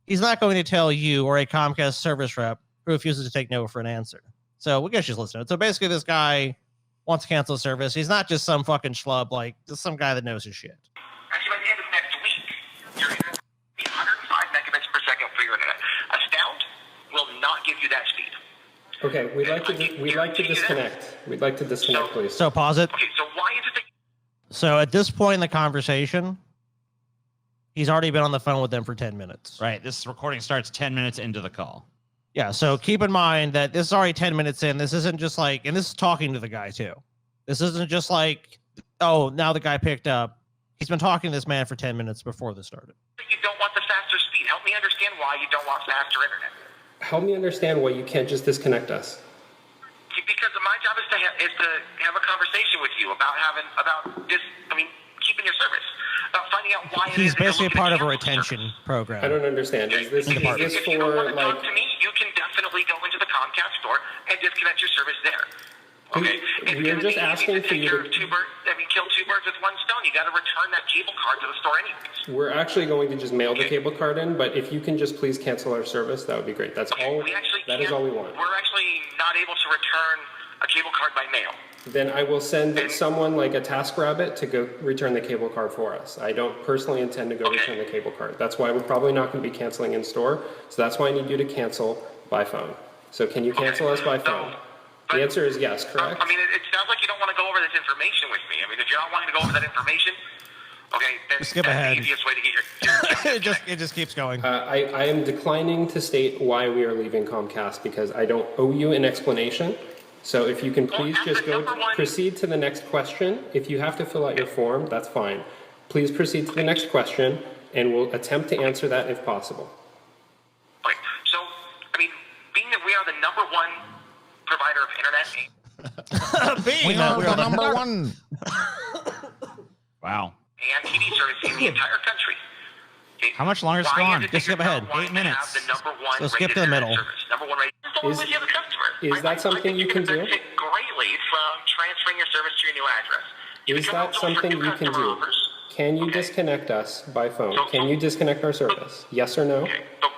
he's not going to tell you or a Comcast service rep who refuses to take no for an answer. So we guess just listen to it. So basically, this guy wants to cancel service. He's not just some fucking schlub, like just some guy that knows his shit. Actually, by the end of next week, your internet will be 105 megabits per second for your internet. Astound will not give you that speed. Okay, we'd like to disconnect. We'd like to disconnect, please. So pause it. Okay, so why is it that So at this point in the conversation, he's already been on the phone with them for 10 minutes. Right. This recording starts 10 minutes into the call. Yeah, so keep in mind that this is already 10 minutes in. This isn't just like, and this is talking to the guy too. This isn't just like, oh, now the guy picked up. He's been talking to this man for 10 minutes before this started. you don't want the faster speed? Help me understand why you don't want faster internet. Help me understand why you can't just disconnect us. Because my job is to have a conversation with you about keeping your service, about finding out why He's basically part of a retention program. I don't understand. Is this If you don't for want to like? talk to me, you can definitely go into the Comcast store and disconnect your service there. Okay, We are just asking for you to. Kill two birds with one stone. You got to return that cable card to the store anyways. We're actually going to just mail the cable card in, but if you can just please cancel our service, that would be great. That's all. That is all we want. We're actually not able to return a cable card by mail. Then I will send someone like a TaskRabbit to go return the cable card for us. I don't personally intend to go return the cable card. That's why we're probably not going to be canceling in store. So that's why I need you to cancel by phone. So can you cancel us by phone? The answer is yes, correct? It sounds like you don't want to go over this information with me. If you're not wanting to go over that information, okay, then Skip that's ahead. the easiest way to get your it just keeps going. I am declining to state why we are leaving Comcast because I don't owe you an explanation. So if you can please just proceed to the next question. If you have to fill out your form, that's fine. Please proceed to the next question, and we'll attempt to answer that if possible. Okay, so, being that we are the #1 provider of internet We are the number one. Wow. and TV service in the entire country. Okay, How much longer is it why going? is it Just that skip you're ahead. not wanting 8 minutes. to have the #1 So skip rated to the internet middle. service? #1 rated. Just don't with you, the customer. Is that something you can do? benefit greatly from transferring your service to your new address. Is that something you can do? Can you disconnect us by phone? Can you disconnect our service? Yes or no? Okay, so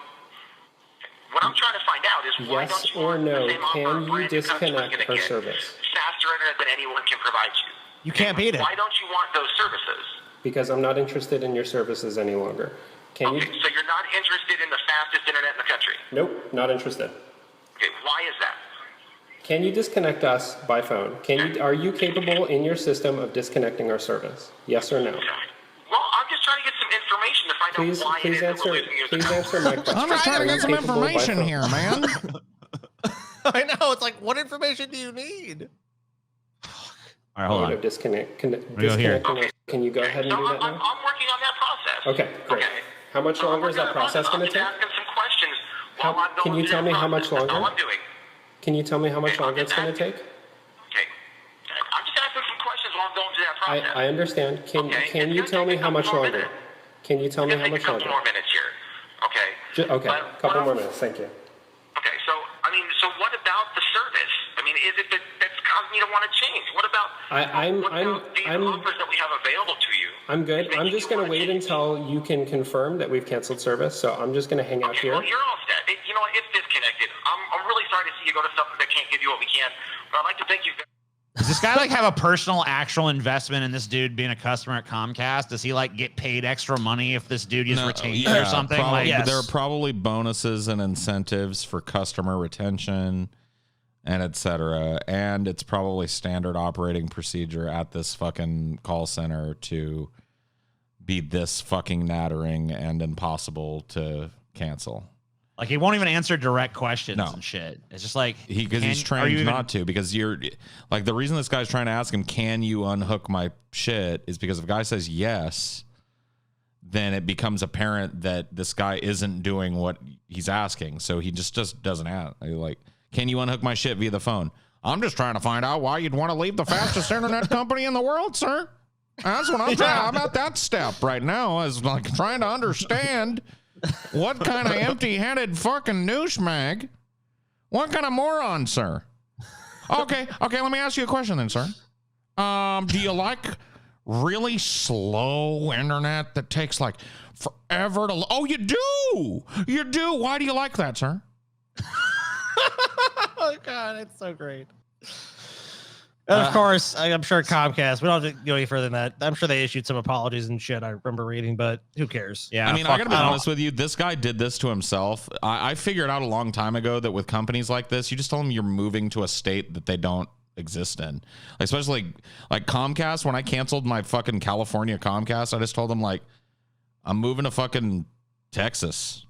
what I'm trying to find out is why Yes don't you or want no? the same offer Can a you brand new customer's disconnect gonna our get? service? Faster internet than anyone can provide you. You can't beat it. Why don't you want those services? Because I'm not interested in your services any longer. Can you? Okay, so you're not interested in the fastest internet in the country. Nope, not interested. Okay, why is that? Can you disconnect us by phone? Are you capable in your system of disconnecting our service? Yes or no? Well, I'm just trying to get some information to find Please, out why please it is that we're answer. losing you as a Please customer. answer my question. I'm just trying to Are get you some capable by information phone? here, man. I know. It's like, what information do you need? All right, hold on. Disconnecting. go here. Can you go ahead and So do that I'm now? working on that process. Okay, great. Okay. How much So I'm longer is working that on process I'm going to just take? asking some questions while I'm going Can you through tell that me how much process. That's all longer? I'm doing. Can you tell me how much Okay, longer it's going to take? Okay. I'm just asking some questions while I'm going through that process. I understand. Okay, Can it's you gonna tell me take a how much couple more longer? minutes. Can you tell me It's how gonna much take a couple longer? more minutes here. Okay. Okay, But couple what more I'm- minutes. Thank you. Okay, so what about the service? Is it that's causing you to want to change? What about these offers that we have available to you? I'm good. I'm just going to wait until you can confirm that we've canceled service. So I'm just going to hang out Okay, here. well, you're all set. You know what? It's disconnected. I'm really sorry to see you go to something that can't give you what we can, but I'd like to thank you. Does this guy have a personal actual investment in this dude being a customer at Comcast? Does he get paid extra money if this dude gets retained or something? Probably, there are probably bonuses and incentives for customer retention and etc. And it's probably standard operating procedure at this fucking call center to be this fucking nattering and impossible to cancel. He won't even answer direct questions and shit. It's just because he's trained not to. Because you're the reason this guy's trying to ask him, "Can you unhook my shit?" is because if a guy says yes, then it becomes apparent that this guy isn't doing what he's asking. So he just doesn't ask. Can you unhook my shit via the phone? I'm just trying to find out why you'd want to leave the fastest internet company in the world, sir. That's what I'm trying. I'm at that step right now, is like trying to understand what kind of empty-headed fucking douchebag. What kind of moron, sir? Okay, let me ask you a question then, sir. Do you like really slow internet that takes like forever to... Oh, you do! You do! Why do you like that, sir? Oh, God, it's so great. And of course, I'm sure Comcast, we don't have to go any further than that. I'm sure they issued some apologies and shit, I remember reading, but who cares? Yeah, I mean, I gotta be honest with you. This guy did this to himself. I figured out a long time ago that with companies like this, you just tell them you're moving to a state that they don't exist in. Like, especially like Comcast. When I canceled my fucking California Comcast, I just told them, like, I'm moving to fucking Texas.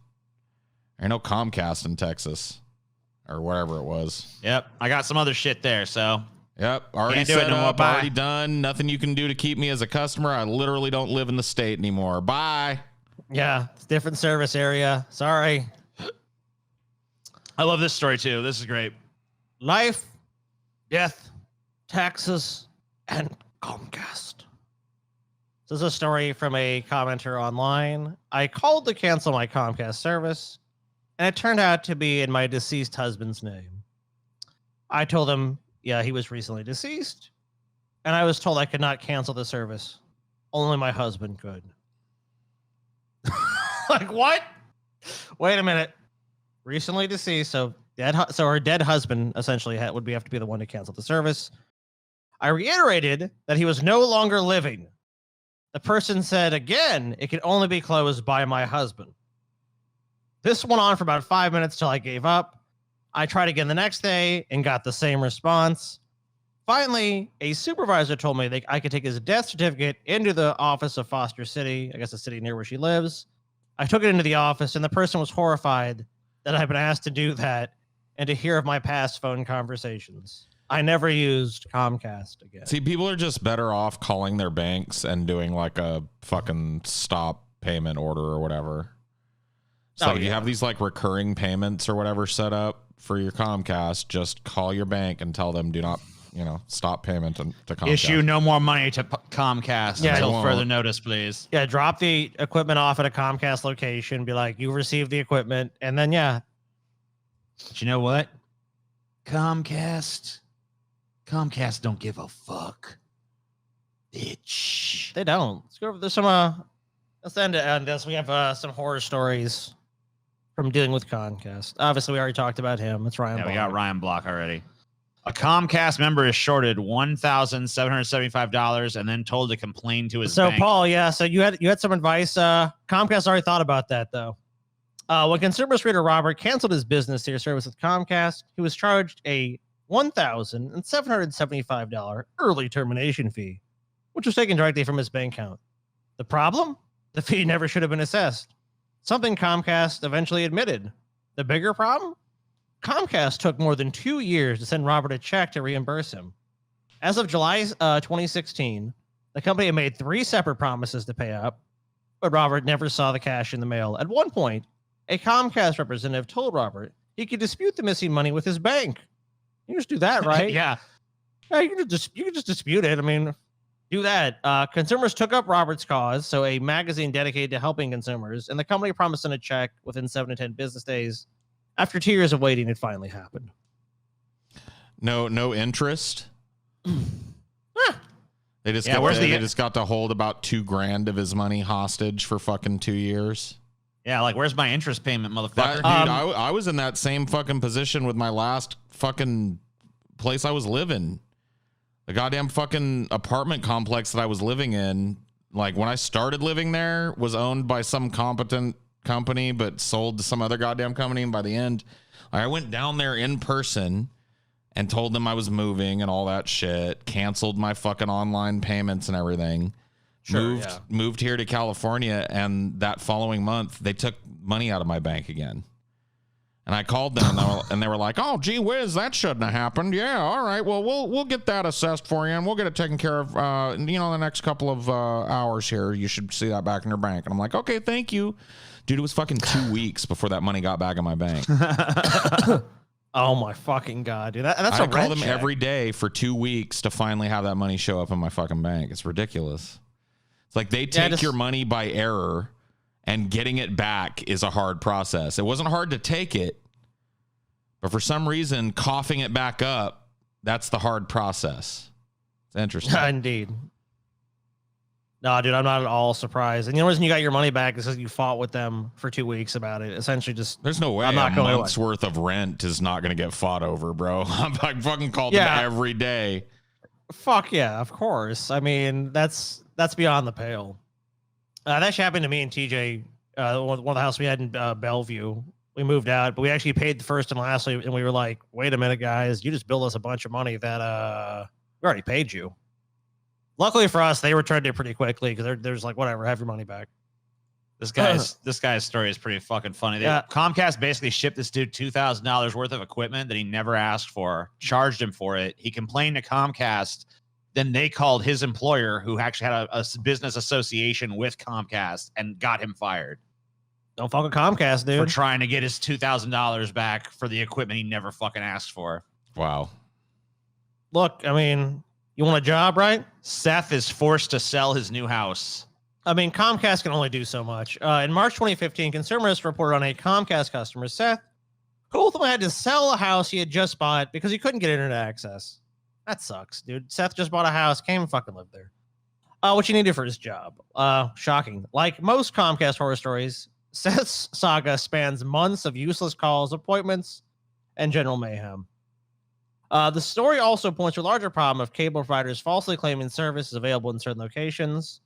Ain't no Comcast in Texas. Or whatever it was. Yep. I got some other shit there, so... Yep, already set up, already done. Nothing you can do to keep me as a customer. I literally don't live in the state anymore. Bye. Yeah, it's different service area. Sorry. I love this story too. This is great. Life, death, taxes, and Comcast. This is a story from a commenter online. I called to cancel my Comcast service, and it turned out to be in my deceased husband's name. I told him, yeah, he was recently deceased, and I was told I could not cancel the service. Only my husband could. Like, what? Wait a minute. Recently deceased, so her dead husband essentially would have to be the one to cancel the service. I reiterated that he was no longer living. The person said again, it could only be closed by my husband. This went on for about 5 minutes till I gave up. I tried again the next day and got the same response. Finally, a supervisor told me that I could take his death certificate into the office of Foster City, I guess the city near where she lives. I took it into the office, and the person was horrified that I'd been asked to do that and to hear of my past phone conversations. I never used Comcast again. See, people are just better off calling their banks and doing like a fucking stop payment order or whatever. So you have these like recurring payments or whatever set up for your Comcast. Just call your bank and tell them do not, stop payment to Comcast. Issue no more money to Comcast until further notice, please. Yeah, drop the equipment off at a Comcast location. Be like, you received the equipment, and then But you know what? Comcast don't give a fuck, bitch. They don't. Let's go over. There's some. Let's end it on this. We have some horror stories from dealing with Comcast. Obviously, we already talked about him. It's Ryan. Yeah, Block. we got Ryan Block already. A Comcast member is shorted $1,775 and then told to complain to his bank. So, Paul, so you had some advice. Comcast already thought about that, though. When consumer trader Robert canceled his business tier service with Comcast, he was charged a $1,775 early termination fee, which was taken directly from his bank account. The problem? The fee never should have been assessed. Something Comcast eventually admitted. The bigger problem? Comcast took more than 2 years to send Robert a check to reimburse him. As of July 2016, the company had made 3 separate promises to pay up, but Robert never saw the cash in the mail. At one point, a Comcast representative told Robert he could dispute the missing money with his bank. You just do that, right? Yeah. You can just dispute it. I mean, do that. Consumers took up Robert's cause, so a magazine dedicated to helping consumers, and the company promised him a check within 7 to 10 business days. After 2 years of waiting, it finally happened. No interest. They just got to hold about $2,000 of his money hostage for fucking 2 years. Yeah, like where's my interest payment, motherfucker? Dude, I was in that same fucking position with my last fucking place I was living. The goddamn fucking apartment complex that I was living in, like when I started living there, was owned by some competent company, but sold to some other goddamn company. And by the end, I went down there in person and told them I was moving and all that shit, canceled my fucking online payments and everything. Moved here to California, and that following month they took money out of my bank again. And I called them, and they were like, "Oh, gee whiz, that shouldn't have happened." Yeah, all right. Well, we'll get that assessed for you, and we'll get it taken care of. The next couple of hours here, you should see that back in your bank. And I'm like, "Okay, thank you." Dude, it was fucking 2 weeks before that money got back in my bank. Oh my fucking God, dude. That's I a call rent them check. every day for 2 weeks to finally have that money show up in my fucking bank. It's ridiculous. It's like they take your money by error, and getting it back is a hard process. It wasn't hard to take it, but for some reason, coughing it back up, that's the hard process. It's interesting. Indeed. No, dude, I'm not at all surprised. And the only reason you got your money back is because you fought with them for 2 weeks about it. Essentially, just there's no way I'm not a going month's worth of rent is not going to get fought over, bro. I'm like fucking called them every day. Fuck yeah, of course. I mean, that's beyond the pale. That actually happened to me and TJ. One of the houses we had in Bellevue. We moved out, but we actually paid the first and last, and we were like, "Wait a minute, guys! You just billed us a bunch of money that we already paid you." Luckily for us, they returned it pretty quickly because there's like, whatever, have your money back. This guy's story is pretty fucking funny. Comcast basically shipped this dude $2,000 worth of equipment that he never asked for, charged him for it. He complained to Comcast. Then they called his employer, who actually had a business association with Comcast, and got him fired. Don't fuck with Comcast, dude. For trying to get his $2,000 back for the equipment he never fucking asked for. Wow. Look, I mean, you want a job, right? Seth is forced to sell his new house. I mean, Comcast can only do so much. In March 2015, consumers reported on a Comcast customer, Seth, who ultimately had to sell a house he had just bought because he couldn't get internet access. That sucks, dude. Seth just bought a house, came and fucking lived there. What you needed for his job. Shocking. Like most Comcast horror stories, Seth's saga spans months of useless calls, appointments, and general mayhem. The story also points to a larger problem of cable providers falsely claiming service is available in certain locations.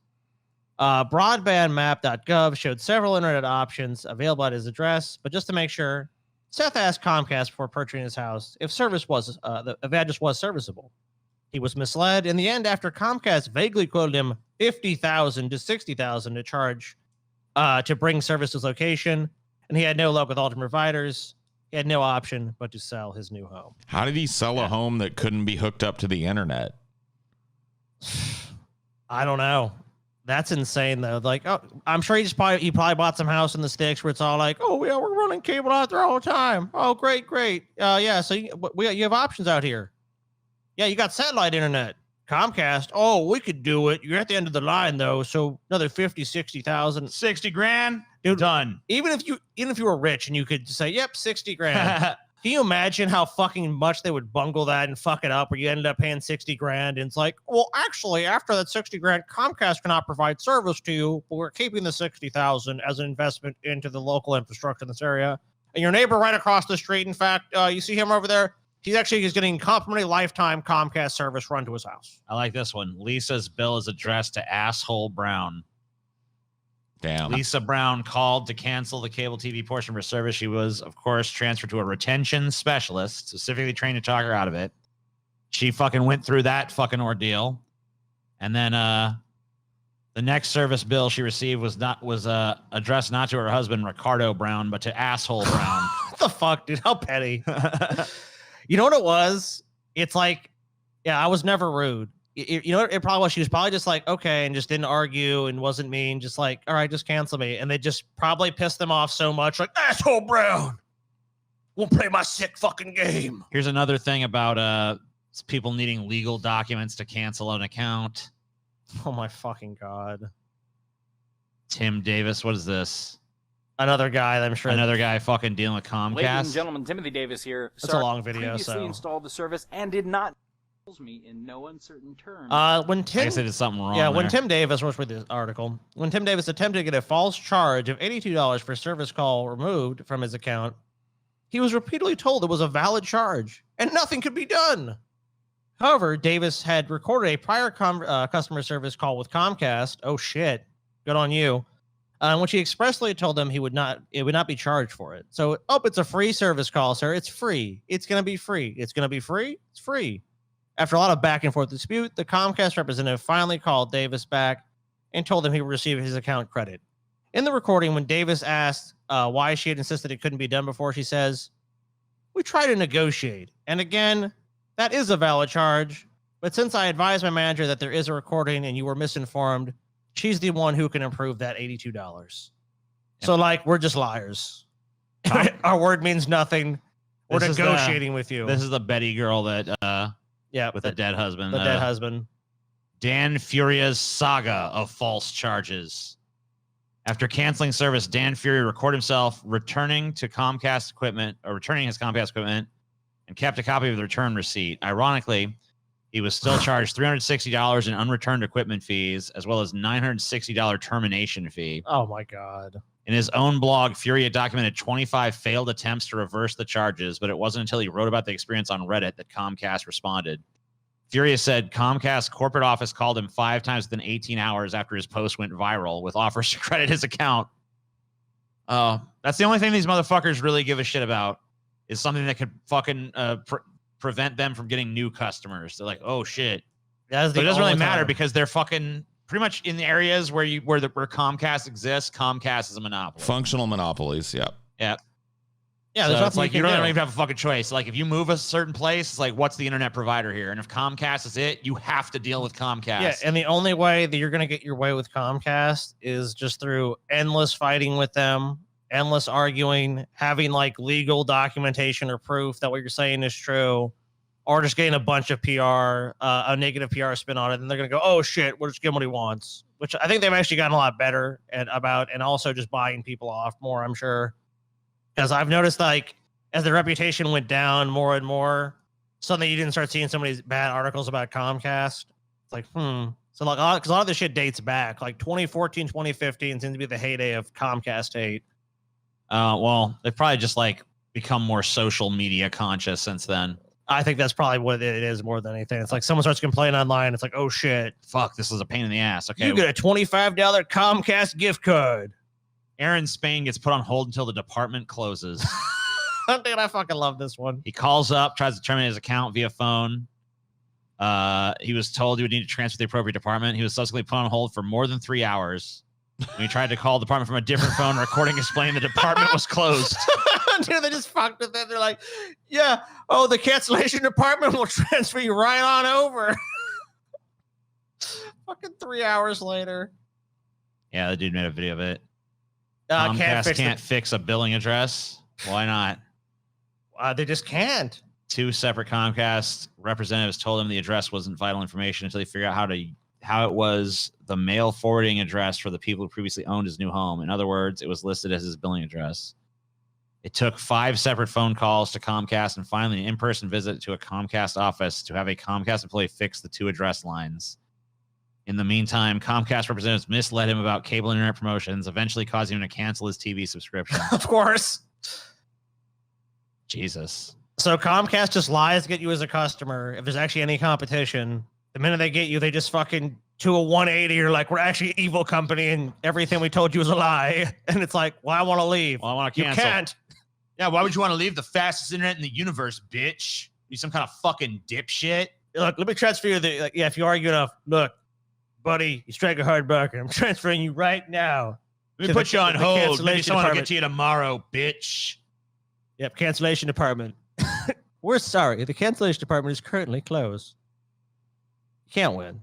Broadbandmap.gov showed several internet options available at his address, but just to make sure, Seth asked Comcast before purchasing his house if the address was serviceable. He was misled in the end after Comcast vaguely quoted him $50,000 to $60,000 to charge to bring service to his location, and he had no luck with alternate providers. He had no option but to sell his new home. How did he sell a home that couldn't be hooked up to the internet? I don't know. That's insane though. Like, oh, I'm sure he probably bought some house in the sticks where it's all like, oh yeah, we're running cable out there all the time. Oh great. Yeah, so you have options out here. Yeah, you got satellite internet. Comcast. Oh, we could do it. You're at the end of the line though, so another 50, 60,000, 60 grand, dude. Done. Even if you were rich and you could say, yep, 60 grand. Can you imagine how fucking much they would bungle that and fuck it up where you ended up paying 60 grand and it's like, well, actually, after that 60 grand, Comcast cannot provide service to you, but we're keeping the 60,000 as an investment into the local infrastructure in this area. And your neighbor right across the street, in fact, you see him over there? He's getting complimentary lifetime Comcast service run to his house. I like this one. Lisa's bill is addressed to Asshole Brown. Damn. Lisa Brown called to cancel the cable TV portion of her service. She was, of course, transferred to a retention specialist, specifically trained to talk her out of it. She fucking went through that fucking ordeal. And then the next service bill she received was addressed not to her husband, Ricardo Brown, but to Asshole Brown. What the fuck, dude? How petty. You know what it was? It's like, yeah, I was never rude. You know what it probably was? She was probably just like, okay, and just didn't argue and wasn't mean. Just like, all right, just cancel me. And they just probably pissed them off so much, like, Asshole Brown won't play my sick fucking game. Here's another thing about people needing legal documents to cancel an account. Oh my fucking God. Tim Davis, what is this? Another guy that I'm sure. Another guy fucking dealing with Comcast. Ladies and gentlemen, Timothy Davis here. That's a long video, previously so. installed the service and did not me in no uncertain terms. When Tim, I guess I did something wrong. Yeah, when there. Tim Davis was with this article, when Tim Davis attempted to get a false charge of $82 for service call removed from his account, he was repeatedly told it was a valid charge and nothing could be done. However, Davis had recorded a prior customer service call with Comcast. Oh shit, good on you. Which he expressly told them it would not be charged for it. So, it's a free service call, sir. It's free. It's going to be free. It's going to be free. It's free. After a lot of back and forth dispute, the Comcast representative finally called Davis back and told him he would receive his account credit. In the recording, when Davis asked why she had insisted it couldn't be done before, she says, "We try to negotiate. And again, that is a valid charge. But since I advised my manager that there is a recording and you were misinformed, she's the one who can approve that $82. So, like, we're just liars. Our word means nothing. or This is negotiating with you. This is the Betty girl that with the dead husband. The dead husband. Dan Furia's saga of false charges. After canceling service, Dan Furia recorded himself returning his Comcast equipment, and kept a copy of the return receipt. Ironically, he was still charged $360 in unreturned equipment fees, as well as $960 termination fee. Oh my God. In his own blog, Furia documented 25 failed attempts to reverse the charges, but it wasn't until he wrote about the experience on Reddit that Comcast responded. Furia said Comcast's corporate office called him 5 times within 18 hours after his post went viral with offers to credit his account. That's the only thing these motherfuckers really give a shit about is something that could fucking prevent them from getting new customers. They're like, oh shit. So it doesn't really matter because they're fucking pretty much in the areas where Comcast exists. Comcast is a monopoly. Functional monopolies. Yep. Yep. Yeah, so it's like you don't even have a fucking choice. Like if you move a certain place, it's like what's the internet provider here? And if Comcast is it, you have to deal with Comcast. Yeah, and the only way that you're gonna get your way with Comcast is just through endless fighting with them, endless arguing, having like legal documentation or proof that what you're saying is true, or just getting a bunch of PR, a negative PR spin on it, and they're gonna go, oh shit, we'll just give him what he wants. Which I think they've actually gotten a lot better and also just buying people off more, I'm sure. Because I've noticed, like, as the reputation went down more and more, suddenly you didn't start seeing some of these bad articles about Comcast. It's like, So, like, because a lot of this shit dates back. Like, 2014, 2015 seems to be the heyday of Comcast hate. Well, they've probably just, like, become more social media conscious since then. I think that's probably what it is more than anything. It's like someone starts complaining online. It's like, oh, shit. Fuck, this is a pain in the ass. Okay. You get a $25 Comcast gift card. Aaron Spain gets put on hold until the department closes. Dude, I fucking love this one. He calls up, tries to terminate his account via phone. He was told he would need to transfer to the appropriate department. He was subsequently put on hold for more than 3 hours. When he tried to call the department from a different phone, recording explaining the department was closed. Dude, they just fucked with it. They're like, yeah, the cancellation department will transfer you right on over. Fucking 3 hours later. Yeah, the dude made a video of it. Comcast can't fix a billing address. Why not? They just can't. 2 separate Comcast representatives told him the address wasn't vital information until he figured out how it was the mail forwarding address for the people who previously owned his new home. In other words, it was listed as his billing address. It took 5 separate phone calls to Comcast and finally an in-person visit to a Comcast office to have a Comcast employee fix the 2 address lines. In the meantime, Comcast representatives misled him about cable internet promotions, eventually causing him to cancel his TV subscription. Of course. Jesus. So Comcast just lies to get you as a customer. If there's actually any competition, the minute they get you, they just fucking to a 180. You're like, we're actually an evil company and everything we told you was a lie. And it's like, well, I want to leave. Well, I want to cancel. You can't. Yeah, why would you want to leave the fastest internet in the universe, bitch? You some kind of fucking dipshit? Look, let me transfer you. If you argue enough, look. Buddy, you strike a hard bargain. I'm transferring you right now. Let me put you on hold. Maybe someone will get to you tomorrow, bitch. Yep, cancellation department. We're sorry. The cancellation department is currently closed. You can't win.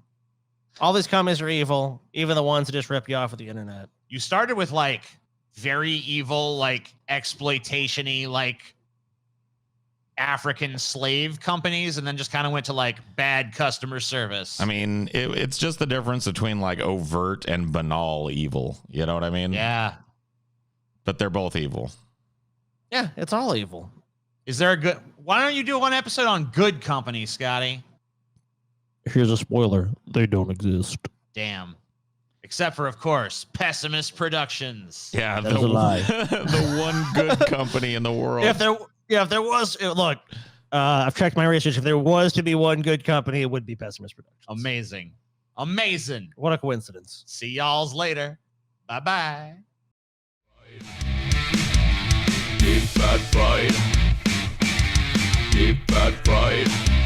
All these companies are evil, even the ones that just rip you off with the internet. You started with, like, very evil, like, exploitation-y, like, African slave companies, and then just kind of went to like bad customer service. I mean, it's just the difference between like overt and banal evil. You know what I mean? Yeah. But they're both evil. Yeah, it's all evil. Is there a good... Why don't you do one episode on good companies, Scotty? Here's a spoiler. They don't exist. Damn. Except for, of course, Pessimist Productions. Yeah, that was a lie. The one good company in the world. If there was, look, I've checked my research. If there was to be one good company, it would be Pessimist Productions. Amazing. Amazing. What a coincidence. See y'all's later. Bye-bye. Deep fat fried. Deep fat fried.